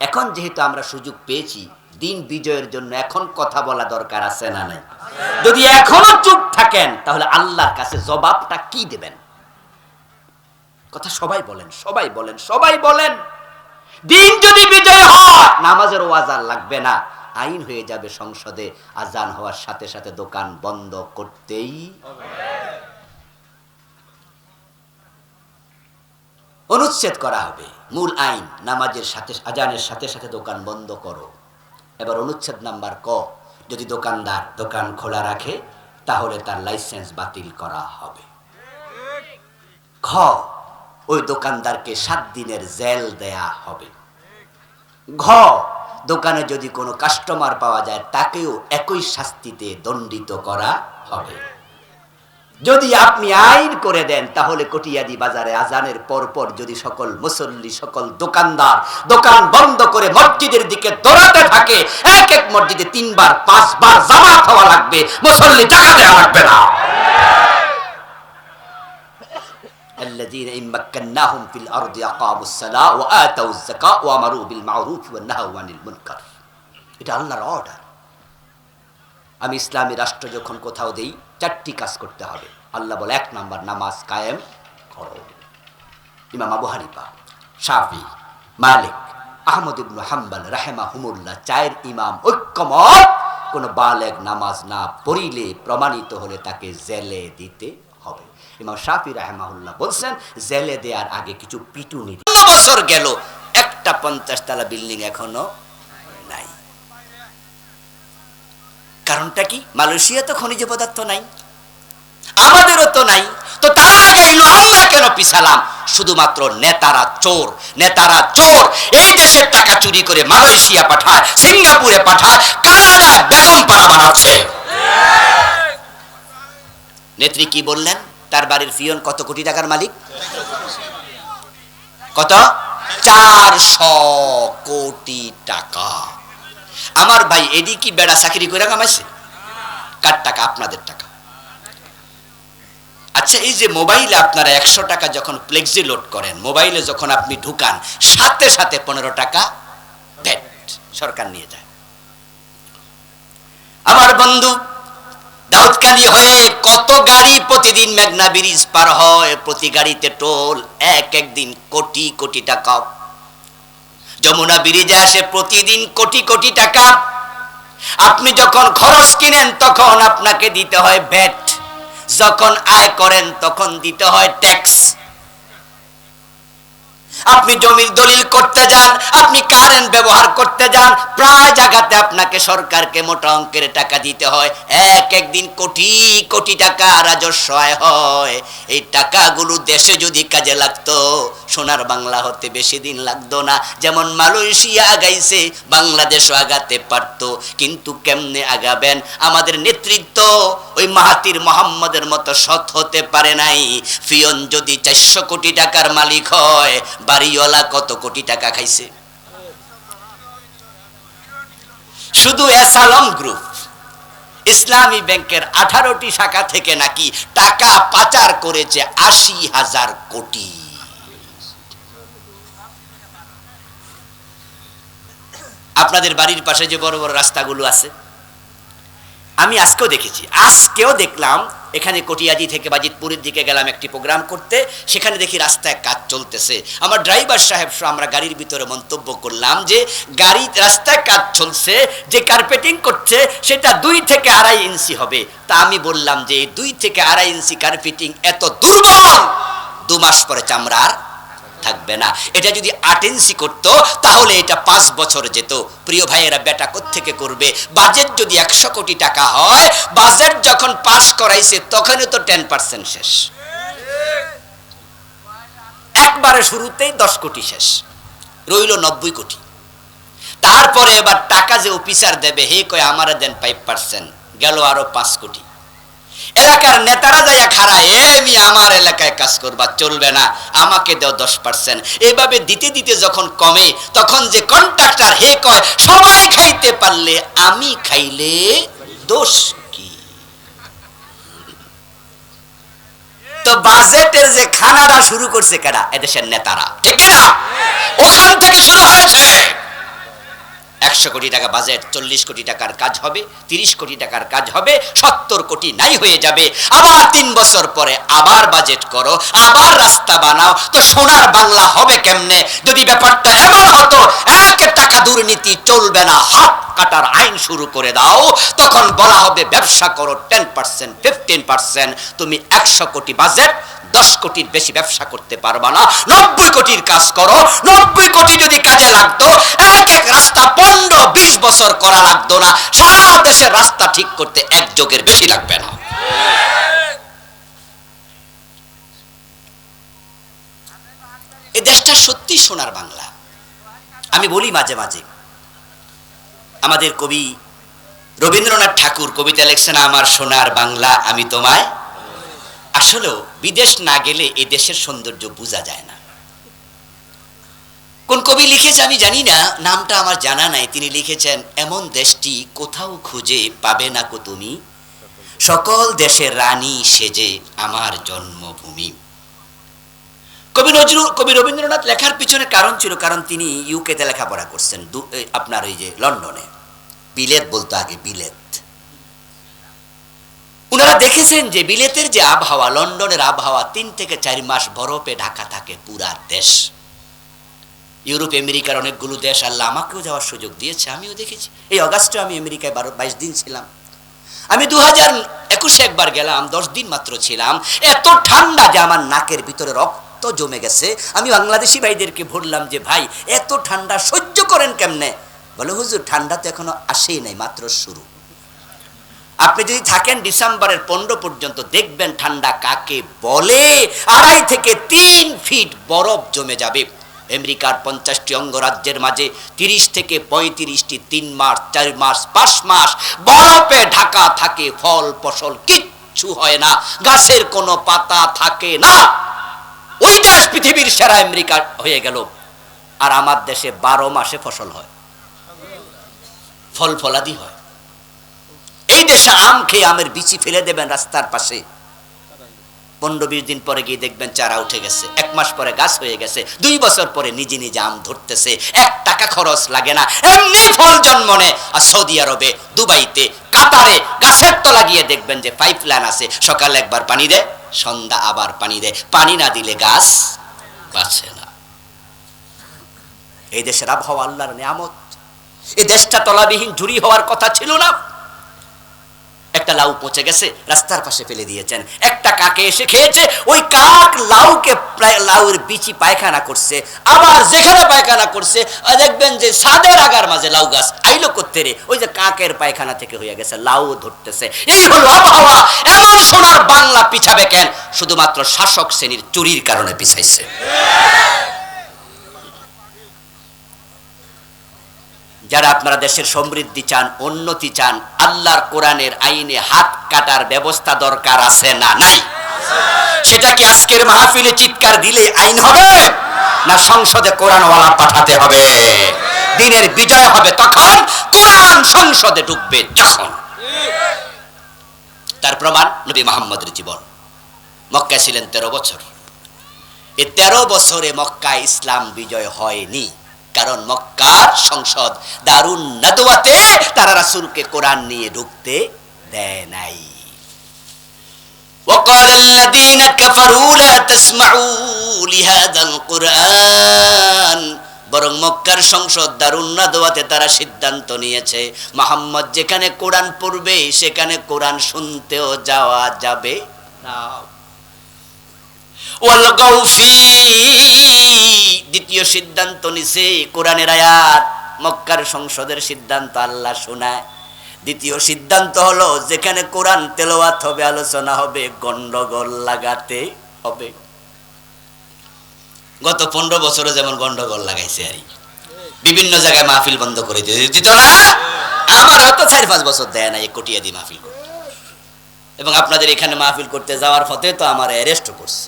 এখন যেহেতু আমরা সুযোগ পেয়েছি, দিন বিজয়ের জন্য এখন কথা বলা দরকার আছে না নাই? যদি এখনো চুপ থাকেন তাহলে আল্লাহর কাছে জবাবটা কি দেবেন? কথা সবাই বলেন, সবাই বলেন, সবাই বলেন। দিন যদি বিজয় হয়, নামাজের ওয়াজান লাগবে না, আইন হয়ে যাবে সংসদে, আজান হওয়ার সাথে সাথে দোকান বন্ধ করতেই হবে। অনুচ্ছেদ করা হবে, মূল আইন নামাজের সাথে, আজানের সাথে সাথে দোকান বন্ধ করো। এবার অনুচ্ছেদ নাম্বার ক, যদি দোকানদার দোকান খোলা রাখে তাহলে তার লাইসেন্স বাতিল করা হবে। খ, ওই দোকানদারকে 7 দিনের জেল দেয়া হবে। ঘ, দোকানে যদি কোনো কাস্টমার পাওয়া যায় তাকেও একই শাস্তিতে দণ্ডিত করা হবে। যদি আপনি আইন করে দেন তাহলে কটিয়াদি বাজারে আজানের পরপর যদি সকল মুসল্লি, সকল দোকানদার দোকান বন্ধ করে মসজিদের দিকে দৌড়াতে থাকে, এক এক মসজিদে 3 বার 5 বার জামাত হওয়া লাগবে, মুসল্লি টাকা দেওয়া লাগবে না। الذين إن مكناهم في الأرض أقاموا الصلاة وآتوا الزكاة وأمروا بالمعروف ونهوا عن المنكر। এটা আল্লাহর অর্ডার। আমি ইসলামী রাষ্ট্র যখন কোথাও দেই 4টি কাজ করতে হবে। আল্লাহ বলে 1 নাম্বার, নামাজ কায়েম করো। ইমাম আবু হানিফা, শাফি, মালিক, আহমদ ইবনে হাম্বল রাহিমাহুমুল্লাহ 4 ইমাম ঐক্যমত, কোন বালেগ নামাজ না পড়িলে প্রমাণিত হলে তাকে জেলে দিতে হবে। ইমাম শাফি রাহিমাহুল্লাহ বলছেন জেলে দেওয়ার আগে কিছু পিটুনি। 9 বছর গেল, একটা 50 তলা বিল্ডিং এখনো নাই। কারণটা কি? মালয়েশিয়া তো খনিজ পদার্থ নাই, আমাদেরও তো নাই, তো তার আগে আমরা কেন পিছালাম? শুধুমাত্র নেতারা চোর, নেতারা চোর। এই দেশের টাকা চুরি করে মালয়েশিয়া পাঠায়, সিঙ্গাপুরে পাঠায়, কানাডায় বেগম পাড়া বানাচ্ছে। নেত্রী কি বললেন? তার বাড়ির ফিয়ন কত কোটি টাকার মালিক? কত? 400 কোটি টাকা। আমার ভাই এডি কি বেড়া চাকরি করে কামাইছে? কার টাকা? আপনাদের টাকা। আচ্ছা, এই যে মোবাইলে আপনারা 100 টাকা যখন ফ্লেক্সি লোড করেন, মোবাইলে যখন আপনি ঢুকান, সাথে সাথে 15 টাকা ভ্যাট সরকার নিয়ে যায়। আমার বন্ধু, দাউদকান্দি হয়ে কত গাড়ি প্রতিদিন মেঘনা ব্রিজ পার হয়, প্রতি গাড়িতে টোল, এক দিন কোটি কোটি টাকা। যমুনা ব্রিজে আসে প্রতিদিন কোটি কোটি টাকা। আপনি যখন খরচ কিনেন তখন আপনাকে দিতে হয় ভ্যাট, যখন আয় করেন তখন দিতে হয় ট্যাক্স। আপনি জমির দলিল করতে যান, আপনি কারেন্ট ব্যবহার করতে যান, প্রায় জায়গাতে আপনাকে সরকারকে মোটা অঙ্কের টাকা দিতে হয়। এক দিন কোটি কোটি টাকা রাজস্ব আয় হয়। এই টাকাগুলো দেশে যদি কাজে লাগতো, সোনার বাংলা হতে বেশি দিন লাগতো না। যেমন মালয়েশিয়া আগাইছে, বাংলাদেশও আগাতে পারতো। কিন্তু কেমনে আগাবেন? আমাদের নেতৃত্ব ওই মাহাতির মোহাম্মদের মতো সৎ হতে পারে নাই। ফিয়ন যদি 400 কোটি টাকার মালিক হয়, বাড়িওয়ালা কত কোটি টাকা খাইছে? শুধু এসালম গ্রুপ ইসলামী ব্যাংকের 18টি শাখা থেকে নাকি টাকা পাচার করেছে 80,000 কোটি। আপনাদের বাড়ির পাশে যে বড় বড় রাস্তাগুলো আছে, আমি আজকেও দেখলাম এখানে কটিয়াদি থেকে বাজিতপুরের দিকে গেলাম একটি প্রোগ্রাম করতে, সেখানে দেখি রাস্তায় কাজ চলতেছে। আমার ড্রাইভার সাহেব সহ আমরা গাড়ির ভিতরে মন্তব্য করলাম যে রাস্তায় কাজ চলছে, যে কার্পেটিং করছে সেটা 2 থেকে 2.5 ইঞ্চি হবে। তা আমি বললাম যে 2 থেকে 2.5 ইঞ্চি কার্পেটিং এত দুর্বল, 2 মাস পরে চামড়ার থাকবে না। এটা যদি 8 ইঞ্চি করতো তাহলে এটা 5 বছর যেত। প্রিয় ভাইয়েরা, বেটা কোত্থেকে করবে? বাজেট যদি 100 কোটি টাকা হয়, বাজেট যখন পাস করাইছে তখনই তো 10% শেষ, একবারে শুরুতেই 10 কোটি শেষ, রইল 90 কোটি। তারপরে এবার টাকা যে অফিসার দেবে, হে কয় আমারে দেন 5%, গেল আরো 5 কোটি। এলাকার নেতারা যাইয়া খাড়ায়, আমি আমার এলাকায় কাজ করবা চলবে না, আমাকে দাও 10%। এইভাবে দিতে দিতে যখন কমে, তখন যে কন্ট্রাক্টর হে কয় সবাই খাইতে পারলে আমি খাইলে দোষ কি? তো বাজেটের যে খানাটা শুরু করছে কারা? এদেশের নেতারা, ঠিক না? ওখান থেকে শুরু হয়েছে। 100 কোটি টাকা বাজেট, 40 কোটি টাকার কাজ হবে, 30 কোটি টাকার কাজ হবে, 70 কোটি নাই হয়ে যাবে। আবার 3 বছর পরে আবার বাজেট করো, আবার রাস্তা বানাও। তো সোনার বাংলা হবে কেমনে? যদি ব্যাপারটা এমন হতো 1 টাকা দুর্নীতি চলবে না, হাত কাটার আইন শুরু করে দাও, তখন বলা হবে ব্যবসা করো 10%, 15%। তুমি 100 কোটি বাজেট, 10 কোটির বেশি ব্যবসা করতে পারবা না। 90 কোটির কাজ করো, 90 কোটি যদি কাজে লাগতো, এক রাস্তা 15-20 বছর করা লাগতো না। সারা দেশের রাস্তা ঠিক করতে 1 যুগের বেশি লাগবে না। এই দেশটা সত্যি সোনার বাংলা। আমি বলি মাঝে মাঝে, আমাদের কবি রবীন্দ্রনাথ ঠাকুর কবিতা লিখছেন, আমার সোনার বাংলা আমি তোমায়। আসলেও বিদেশ না গেলে এই দেশের সৌন্দর্য বোঝা যায় না। কোন কবি লিখেছে আমি জানি না, নামটা আমার জানা নাই। তিনি লিখেছেন, এমন দেশটি কোথাও খুঁজে পাবে না কো তুমি, সকল দেশের রানী সেজে আমার জন্মভূমি। কবি রবীন্দ্রনাথ লেখার পিছনে কারণ ছিল, কারণ তিনি ইউকেতে লেখাপড়া করছেন, আপনার ওই যে লন্ডনে, বিলেত বলতো আগে, বিলেত। উনারা দেখেছেন যে বিলেতের যে আবহাওয়া, লন্ডনের আবহাওয়া 3 থেকে 4 মাস বরফে ঢাকা থাকে পুরা দেশ। ইউরোপ আমেরিকার অনেকগুলো দেশ আল্লাহ আমাকেও যাওয়ার সুযোগ দিয়েছে, আমিও দেখেছি। এই অগাস্টে আমি আমেরিকায় 22 দিন ছিলাম। আমি 2021 একবার গেলাম, 10 দিন মাত্র ছিলাম। এত ঠান্ডা যে আমার নাকের ভিতরে রক্ত জমে গেছে। আমি বাংলাদেশি ভাইদেরকে বললাম যে ভাই এত ঠান্ডা সহ্য করেন কেমনে? বলে হুজুর ঠান্ডা তো এখনো আসেই নাই, মাত্র শুরু। আপনি যদি থাকেন ডিসেম্বরের 15 পর্যন্ত দেখবেন ঠান্ডা কাকে বলে। 2.5 থেকে 3 ফিট বরফ জমে যাবে। আমেরিকার 50টি অঙ্গরাজ্যের মাঝে 30 থেকে 35টি 3 মাস, 4 মাস, 5 মাস বরফে ঢাকা থাকে। ফল ফসল কিচ্ছু হয় না, গাছের কোনো পাতা থাকে না। ওই দেশ পৃথিবীর সেরা আমেরিকা হয়ে গেল। আর আমার দেশে 12 মাসে ফসল হয়, ফল ফলাদি হয়। এই দেশে আম খেয়ে আমের বিচি ফেলে দেবেন রাস্তার পাশে, 15-20 দিন পরে গিয়ে দেখবেন চারা উঠে গেছে, 1 মাস পরে গাছ হয়ে গেছে, 2 বছর পরে নিজে নিজে আম ধরতেছে, 1 টাকা খরচ লাগে না, এমনি ফল জন্ম নেয়। আর সৌদি আরবে, দুবাইতে, কাতারে গাছের তলা গিয়ে দেখবেন যে পাইপলাইন আছে, সকালে একবার পানি দেয়, সন্ধ্যা আবার পানি দেয়। পানি না দিলে গাছ বাঁচে না। এই দেশের আবহাওয়া আল্লাহর নিয়ামত। এই দেশটা তলাবিহীন ঝুরি হওয়ার কথা ছিল না। একটা লাউ পচে গেছে, রাস্তার পাশে ফেলে দিয়েছেন। একটা কাকে এসে খেয়েছে, ওই কাক লাউকে, লাউয়ের বিচি পায়খানা করছে। আবার যেখানে পায়খানা করছে দেখবেন যে ছাদের আগার মাঝে লাউ গাছ আইলো করতে রে, ওই যে কাকের পায়খানা থেকে হয়ে গেছে, লাউ ধরতেছে। এই হলো আবহাওয়া। এমন সোনার বাংলা পিছাবে কেন? শুধুমাত্র শাসক শ্রেণীর চুরির কারণে পিছাইছে। যারা আপনারা দেশের সমৃদ্ধি চান, উন্নতি চান, আল্লাহর কোরআনের আইনে হাত কাটার ব্যবস্থা দরকার আছে না নাই? সেটা কি আজকের মাহফিলে চিৎকার দিলে আইন হবে, না সংসদে কোরআনওয়ালা পাঠাতে হবে? দিনের বিজয় হবে তখন, কোরআন সংসদে ঢুকবে যখন। তার প্রমাণ নবী মুহাম্মদের জীবন। মক্কায় ছিলেন 13 বছর। এই 13 বছরে মক্কায় ইসলাম বিজয় হয়নি, কারণ মক্কার সংসদ দারুন নাদওয়াতে তারা রাসূলকে কোরআন নিয়ে ঢুকতে দেয় নাই। وقال الذين كفروا لا تسمعوا لهذا القرآن, বরং মক্কার সংসদ দারুন নাদওয়াতে তারা সিদ্ধান্ত নিয়েছে মুহাম্মদ যেখানে কোরআন পড়বে সেখানে কোরআন শুনতেও যাওয়া যাবে না। ওয়ালগাউ ফি, দ্বিতীয় সিদ্ধান্ত নিছে কোরআনের আয়াত মক্কার সংসদের সিদ্ধান্ত আল্লাহ শোনায়। দ্বিতীয় সিদ্ধান্ত হলো যেখানে কোরআন তেলাওয়াত হবে, আলোচনা হবে, গন্ডগোল লাগাতে হবে। গত 15 বছরে যেমন গন্ডগোল লাগাইছে আর বিভিন্ন জায়গায় মাহফিল বন্ধ করে দিত না। আমার হয়তো 4-5 বছর দেয় না এক কোটিয়া দিয়ে মাহফিল করতে, এবং আপনাদের এখানে মাহফিল করতে যাওয়ার পথে তো আমার অ্যারেস্ট করছে।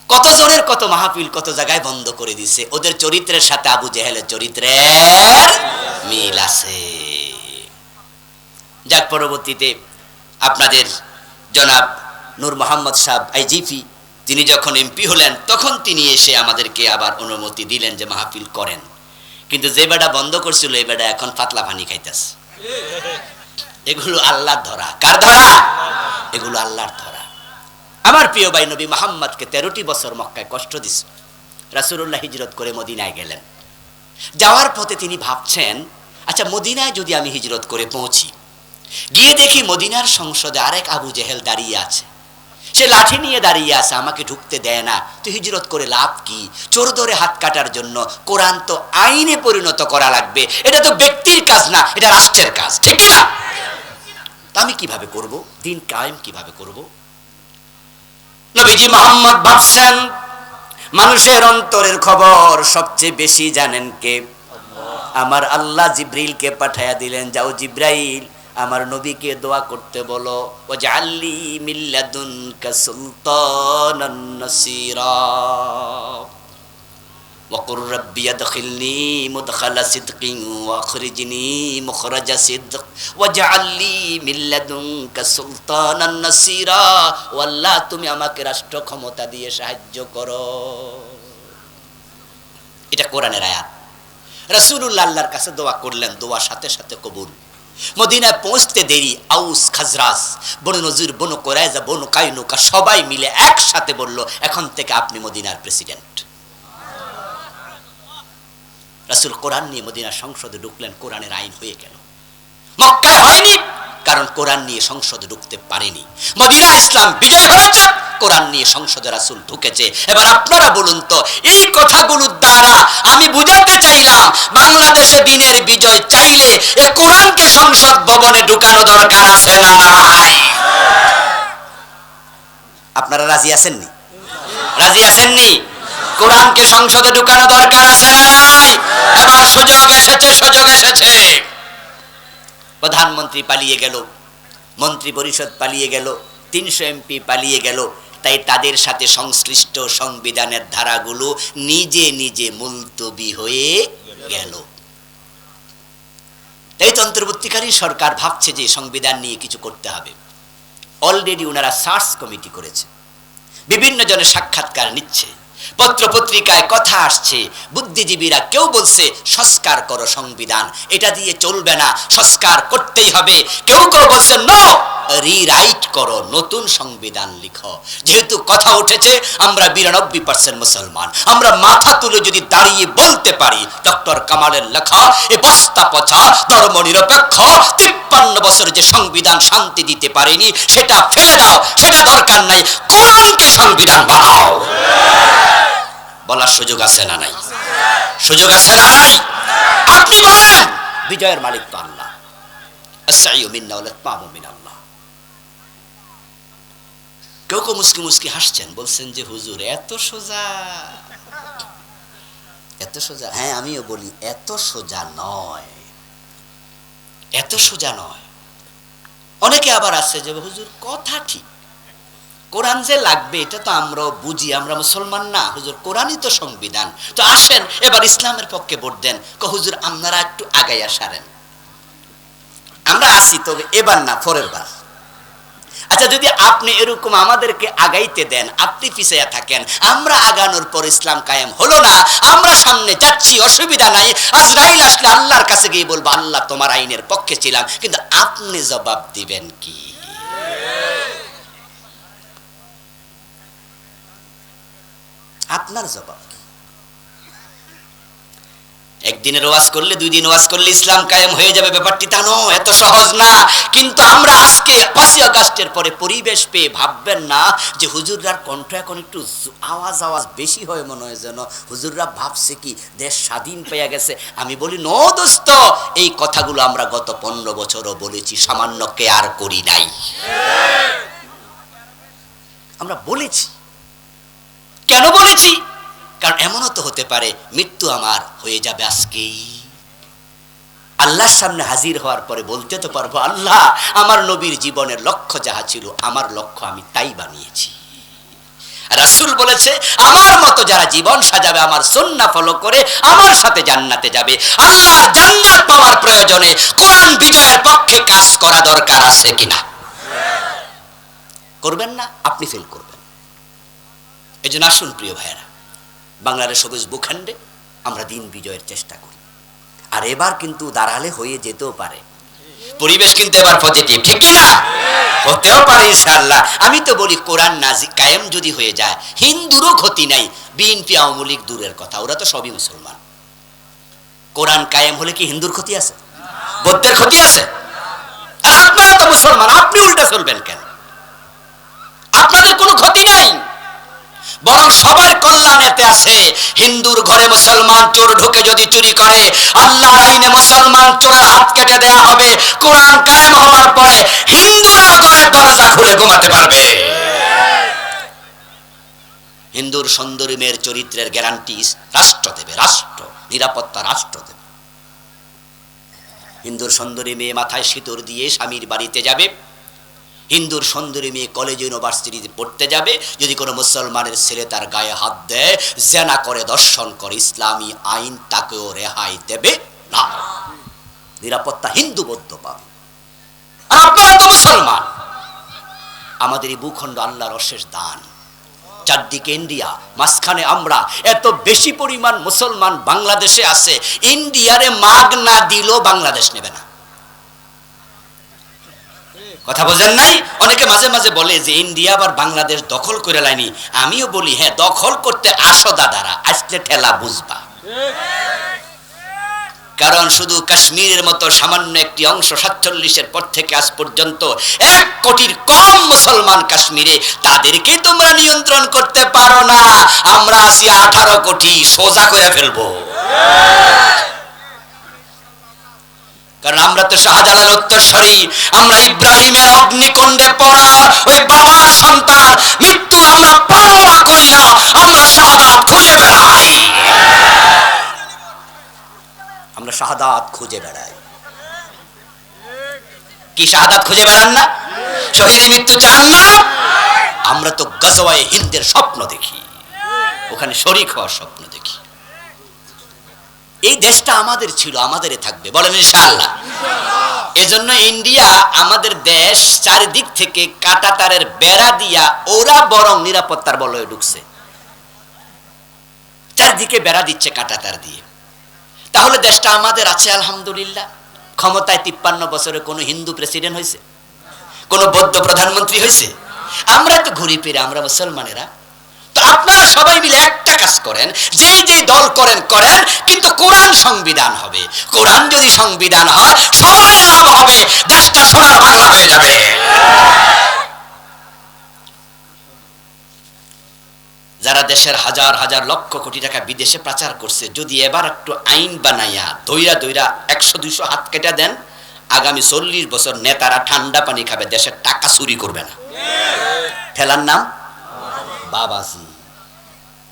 কত জনের কত মাহফিল কত জায়গায় বন্ধ করে দিছে। ওদের চরিত্রের সাথে আবু জেহেলের চরিত্রের মিল আছে। যাক, পরবর্তীতে আপনাদের জনাব নূর মোহাম্মদ সাহেব আইজিপি, তিনি যখন এমপি হলেন তখন তিনি এসে আমাদেরকে আবার অনুমতি দিলেন যে মাহফিল করেন। কিন্তু যে বেটা বন্ধ করছিল এই বেটা এখন পাতলা পানি খাইতেছে। এগুলো আল্লাহর ধরা। কার ধরা? এগুলো আল্লাহর ধরা। আমার প্রিয় ভাই নবী মুহাম্মদকে 13টি বছর মক্কায় কষ্ট দিছে। রাসূলুল্লাহ হিজরত করে মদিনায় গেলেন। যাওয়ার পথে তিনি ভাবছেন, আচ্ছা মদিনায় যদি আমি হিজরত করে পৌঁছি, গিয়ে দেখি মদিনার সংসদে আরেক আবু জেহেল দাঁড়িয়ে আছে, সে লাঠি নিয়ে দাঁড়িয়ে আছে, আমাকে ঢুকতে দেয় না, তো হিজরত করে লাভ কি? চোর ধরে হাত কাটার জন্য কোরআন তো আইনে পরিণত করা লাগবে। এটা তো ব্যক্তির কাজ না, এটা রাষ্ট্রের কাজ, ঠিক না? তা আমি কিভাবে করব? দিন কায়েম কিভাবে করব? নবীজি মুহাম্মদ ভাবছেন, মানুষের অন্তরের খবর সবচেয়ে বেশি জানেন কে? আমার আল্লাহ জিবরিলকে পাঠায়া দিলেন, যাও জিবরাইল আমার নবীকে দোয়া করতে বলো, ওয়াজআললি মিন লাদুনকা সুলতানান নাসীরা ওয়াকুর রাব্বি আদখিলনি মুদখালা সিদকিন ওয়াখরিজনি মুখরাজা সিদক ওয়াজআললি মিন লাদুনকা সুলতানান নাসীরা। ও আল্লাহ, তুমি আমাকে রাষ্ট্র ক্ষমতা দিয়ে সাহায্য করো। এটা কোরআনের আয়াত। রাসূলুল্লাহ আল্লাহর কাছে দোয়া করলেন, দোয়া সাথে সাথে কবুল। মদিনায় পৌঁছতে দেরি, আউস খাজরাজ, বনু নজির, বনু কুরাইজা, বনু কাইনুকা সবাই মিলে একসাথে বলল, এখন থেকে আপনি মদিনার প্রেসিডেন্ট। রাসূল কোরআন নিয়ে মদিনার সংসদে ঢুকলেন, কোরআনের আইন হয়ে গেল। মক্কায় হয়নি, কারণ কোরআন নিয়ে সংসদে ঢুকতে পারেনি। মদিনা ইসলাম বিজয় হয়েছে, কোরআন নিয়ে সংসদে রাসূল ঢুকেছে। এবার আপনারা বলুন তো, এই কথাগুলোর দ্বারা আমি বুঝাতে চাইলাম, বাংলাদেশে দিনের বিজয় চাইলে এ কোরআনকে সংসদ ভবনে ঢুকানো দরকার আছে না নাই? আপনারা রাজি আছেননি? রাজি আছেননি? কোরআনকে সংসদে ঢুকানো দরকার আছে না নাই? এবার সুযোগ এসেছে, সুযোগ এসেছে। প্রধানমন্ত্রী পালিয়ে গেল, মন্ত্রী পরিষদ পালিয়ে গেল, 300 এমপি পালিয়ে গেল, তাই তাদের সাথে সংশ্লিষ্ট সংবিধানের ধারাগুলো নিজে নিজে মুলতবি হয়ে গেল। এই অন্তর্বর্তীকালীন সরকার ভাবছে যে সংবিধান নিয়ে কিছু করতে হবে। অলরেডি ওনারা সার্চ কমিটি করেছে, বিভিন্ন জনের সাক্ষাৎকার নিচ্ছে, পত্র পত্রিকায় কথা আসছে, বুদ্ধিজীবীরা কেউ বলছে সংস্কার করো সংবিধান, এটা দিয়ে চলবে না, সংস্কার করতেই হবে। কেউ কেউ বলছে নো, রিরাইট করো, নতুন সংবিধান লিখো। যেহেতু কথা উঠেছে, আমরা 92% মুসলমান, আমরা মাথা তুলে যদি দাঁড়িয়ে বলতে পারি ডক্টর কামালের লেখা এ বস্তা পচা ধর্ম নিরপেক্ষ 53 বছর যে সংবিধান শান্তি দিতে পারেনি, সেটা ফেলে দাও, সেটা দরকার নাই, কোরআনকে সংবিধান বানাও। বলার সুযোগ আছে না নাই? সুযোগ আছে না নাই? আপনি বলেন, বিজয়ের মালিক তো আল্লাহ। আস-সাইয়্যু মিন্না ওয়া লাতমামু মিনাল্লাহ। কেউ কেউ মুস্কি মুস্কি হাসছেন, বলছেন যে হুজুর এত সোজা, এত সোজা। হ্যাঁ, আমিও বলি এত সোজা নয়, এত সোজা নয়। অনেকে আবার আছে যে হুজুর কথা ঠিক, কোরআন যে লাগবে এটা তো আমরাও বুঝি, আমরা মুসলমান না হুজুর, কোরআনই তো সংবিধান। তো আসেন এবার ইসলামের পক্ষে ভোট দেন। হুজুর আপনারা একটু আগাইয়া সারেন, আমরা আসি, তবে এবার না, পরের বার। আচ্ছা, যদি আপনি এরকম আমাদেরকে আগাইতে দেন, আপনি পিছিয়ে থাকেন, আমরা আগানোর পর ইসলাম কায়েম হলো না, আমরা সামনে যাচ্ছি, অসুবিধা নাই, আজরাইল আসলে আল্লাহর কাছে গিয়ে বলবো আল্লাহ তোমার আইনের পক্ষে ছিলাম, কিন্তু আপনি জবাব দিবেন কি? আপনার জবাব কি? একদিনের ওয়াজ করলে, 2 দিন ওয়াজ করলে ইসলাম কায়েম হয়ে যাবে, ব্যাপারটি তা নয়, এত সহজ না। কিন্তু আমরা আজকে 5ই আগস্টের পরে পরিবেশ পেয়ে ভাববেন না যে হুজুররার কণ্ঠ এখন একটু আওয়াজ বেশি হয়, মনে হয় যেন হুজুররা ভাবছে কি দেশ স্বাধীন পেয়ে গেছে। আমি বলি নো দোস্ত, এই কথাগুলো আমরা গত 15 বছরও বলেছি, সামান্য কেয়ার করি নাই। আমরা বলেছি। কেন বলেছি? কারণ এমনও তো হতে পারে মৃত্যু আমার হয়ে যাবে আজকেই, আল্লাহর সামনে হাজির হওয়ার পরে বলতে তো পারবো আল্লাহ আমার নবীর জীবনের লক্ষ্য যাহা ছিল আমার লক্ষ্য আমি তাই বানিয়েছি। রাসূল বলেছে আমার মতো যারা জীবন সাজাবে, আমার সুন্নাহ ফলো করে, আমার সাথে জান্নাতে যাবে। আল্লাহর জান্নাত পাওয়ার প্রয়োজনে কোরআন বিজয়ের পক্ষে কাজ করা দরকার আছে কিনা? করবেন না, আপনি ফেল করবেন। এই জন্য আসুন প্রিয় ভাইয়েরা, বাংলার সবুজ ভূখণ্ডে আমরা দিন বিজয়ের চেষ্টা করি। আর এবার কিন্তু দাঁড়ালে হয়ে যেতেও পারে, পরিবেশ কিন্তু এবার পজিটিভ, ঠিক না? হতেও পারে ইনশাআল্লাহ। আমি তো বলি কোরআন নাজিল কায়েম যদি হয়ে যায়, হিন্দুরও ক্ষতি নাই, বিএনপি আওয়ামী লীগ দূরের কথা, ওরা তো সবই মুসলমান। কোরআন কায়েম হলে কি হিন্দুর ক্ষতি আছে? বৌদ্ধের ক্ষতি আছে? আর আপনারা তো মুসলমান, আপনি উল্টা চলবেন কেন? আপনাদের কোনো ক্ষতি নাই, বরং সবার কল্যাণ এতে আছে। হিন্দুর ঘরে মুসলমান চোর ঢুকে যদি চুরি করে, আল্লাহর আইনে মুসলমান চোরের হাত কেটে দেয়া হবে। কোরআন কায়েম হওয়ার পরে হিন্দুরাও ঘরের দরজা খুলে ঘুমাতে পারবে। হিন্দুর সুন্দরী মেয়ের চরিত্রের গ্যারান্টি রাষ্ট্র দেবে, রাষ্ট্র নিরাপত্তা রাষ্ট্র দেবে। হিন্দুর সুন্দরী মেয়ে মাথায় সিঁদুর দিয়ে স্বামীর বাড়িতে যাবে, হিন্দুর সুন্দরী মেয়ে কলেজ ইউনিভার্সিটিতে পড়তে যাবে। যদি কোনো মুসলমানের ছেলে তার গায়ে হাত দেয়, জেনা করে, দর্শন করে, ইসলামী আইন তাকেও রেহাই দেবে না, নিরাপত্তা হিন্দু বৌদ্ধ পাবে। আর আপনারা তো মুসলমান। আমাদের এই ভূখণ্ড আল্লাহর অশেষ দান, চারদিকে ইন্ডিয়া, মাঝখানে আমরা, এত বেশি পরিমাণ মুসলমান বাংলাদেশে আছে। ইন্ডিয়ারে মাগ না দিলেও বাংলাদেশ নেবে না। কথা বোঝেন নাই? অনেকে মাঝে মাঝে বলে যে ইন্ডিয়া আবার বাংলাদেশ দখল করে লাইনি। আমিও বলি হ্যাঁ, দখল করতে আসো দাদারা, আসলে ঠেলা বুঝবা। কারণ শুধু কাশ্মীরের মতো সামান্য একটি অংশ 47-এর পর থেকে আজ পর্যন্ত 1 কোটির কম মুসলমান কাশ্মীরে, তাদেরকে তোমরা নিয়ন্ত্রণ করতে পারো না। আমরা আছি 18 কোটি, সোজা করে ফেলবো। কারণ আমরা তো শাহজালাল উত্তরসূরি, আমরা ইব্রাহিমের অগ্নিকুণ্ডে পড়া ওই বাবার সন্তান। মৃত্যু আমরা পরোয়া করি না, আমরা শাহাদাত খুঁজে বেড়াই। আমরা শাহাদাত খুঁজে বেড়াই। কি শাহাদাত খুঁজে বেড়ান না? শহীদের মৃত্যু চান না? আমরা তো গজওয়ায়ে হিন্দের স্বপ্ন দেখি, ওখানে শরীক হওয়ার স্বপ্ন দেখি। এই দেশটা আমাদের ছিল, আমাদেরই থাকবে, বলেন ইনশাআল্লাহ। এজন্য ইন্ডিয়া আমাদের দেশ চারিদিক থেকে কাঁটাতারের বেড়া দিয়া, ওরা বরং নিরাপত্তার বলয়ে ঢুকছে, চারিদিকে বেড়া দিচ্ছে কাঁটাতার দিয়ে। তাহলে দেশটা আমাদের আছে আলহামদুলিল্লাহ। ক্ষমতায় 53 বছরে কোনো হিন্দু প্রেসিডেন্ট হয়েছে? কোনো বৌদ্ধ প্রধানমন্ত্রী হয়েছে? আমরা তো ঘুরি ফিরে, আমরা মুসলমানেরা। তো আপনারা সবাই মিলে একটা কাজ করেন, যে দল করেন করেন, কিন্তু কোরআন সংবিধান হবে। কোরআন যদি সংবিধান হয়, সবাই লাভ হবে, দেশটা সোনার বাংলা হয়ে যাবে। যারা দেশের হাজার হাজার লক্ষ কোটি টাকা বিদেশে পাচার করছে, যদি এবার একটু আইন বানাইয়া দইরা 100-200 হাত কেটে দেন, আগামী 40 বছর নেতারা ঠান্ডা পানি খাবে, দেশের টাকা চুরি করবে না। ঠেলার নাম বাবাজি।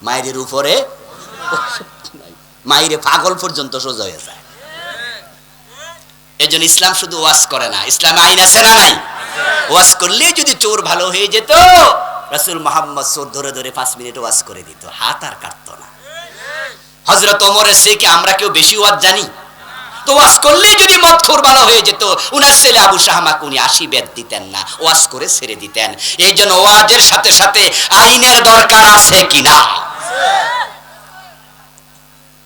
মায়ের উপরে মায়ের পাগল পর্যন্ত সোজা হয়ে যায়। এই জন্য ইসলাম শুধু ওয়াজ করে না, ইসলামে আইন আছে না নাই? ওয়াজ করলে যদি চোর ভালো হয়ে যেত, রাসূল মুহাম্মদ ধরে ধরে 5 মিনিট ওয়াজ করে দিত, হাত আর কাটতো না। হযরত ওমরের থেকে আমরা কেউ বেশি ওয়াজ জানি? তো ওয়াজ করলেই যদি মদখোর ভালো হয়ে যেত, উনার ছেলে আবু শাহমাকে উনি 80 বেত দিতেন না, ওয়াজ করে ছেড়ে দিতেন। এই জন্য ওয়াজের সাথে সাথে আইনের দরকার আছে কিনা?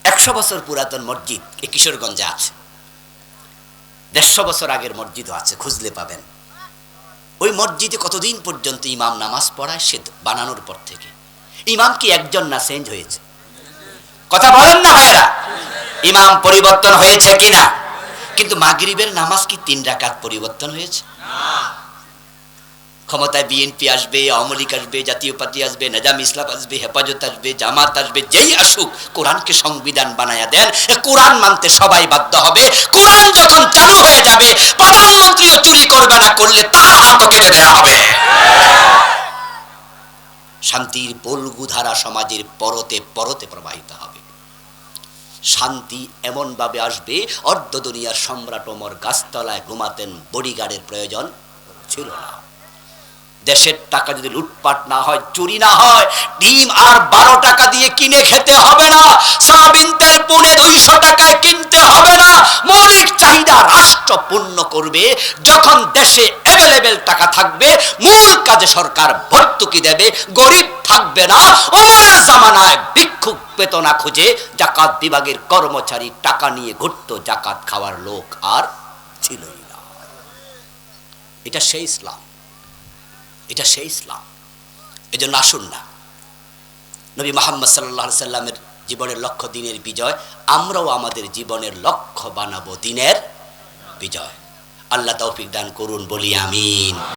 100 বছর পুরাতন মসজিদ এই কিশোরগঞ্জে আছে, 150 বছর আগের মসজিদও আছে, খুঁজলে পাবেন। ওই মসজিদে কতদিন পর্যন্ত ইমাম নামাজ পড়ায়? সে বানানোর পর থেকে ইমাম কি একজন না, চেঞ্জ হয়েছে? কথা বলেন না ভাইরা, ইমাম পরিবর্তন হয়েছে কিনা? কিন্তু মাগরিবের নামাজ কি 3 রাকাত পরিবর্তন হয়েছে? ক্ষমতায় বিএনপি আসবে, আওয়ামী লীগ আসবে, জাতীয় পার্টি আসবে, নিজাম ইসলাম আসবে, হেফাজত আসবে, জামাত আসবে, যেই আসুক, কোরআনকে সংবিধান বানায়া দেন, কোরআন মানতে সবাই বাধ্য হবে। কোরআন যখন চালু হয়ে যাবে, প্রধানমন্ত্রীও চুরি করবে না, করলে তার হাতও কেটে দেওয়া হবে। শান্তির পলগু ধারা সমাজের পরতে পরতে প্রবাহিত হবে। শান্তি এমন ভাবে আসবে, অর্ধ দুনিয়ার সম্রাট ওমর গাছতলায় ঘুমাতেন, বডিগার্ডের প্রয়োজন ছিল না। দেশের টাকা যদি লুটপাট না হয়, চুরি না হয়, ডিম আর 12 টাকা দিয়ে কিনে খেতে হবে না, সয়াবিন তেল 250 টাকায় কিনতে হবে না। মৌলিক চাহিদা রাষ্ট্র পূর্ণ করবে। যখন দেশে অ্যাভেলেবেল টাকা থাকবে, মূল কাজে সরকার ভর্তুকি দেবে, গরিব থাকবে না। ওমরের জামানায় ভিক্ষুক বেতনা খুঁজে জাকাত বিভাগের কর্মচারী টাকা নিয়ে ঘুরতো, জাকাত খাওয়ার লোক আর ছিলই না। এটা সেই ইসলাম, এটা সেই ইসলাম। এজন্য আসুন না, নবী মুহাম্মদ সাল্লাল্লাহু আলাইহি সাল্লামের জীবনের লক্ষ্য দিনের বিজয়, আমরাও আমাদের জীবনের লক্ষ্য বানাবো দিনের বিজয়। আল্লাহ তৌফিক দান করুন, বলি আমিন।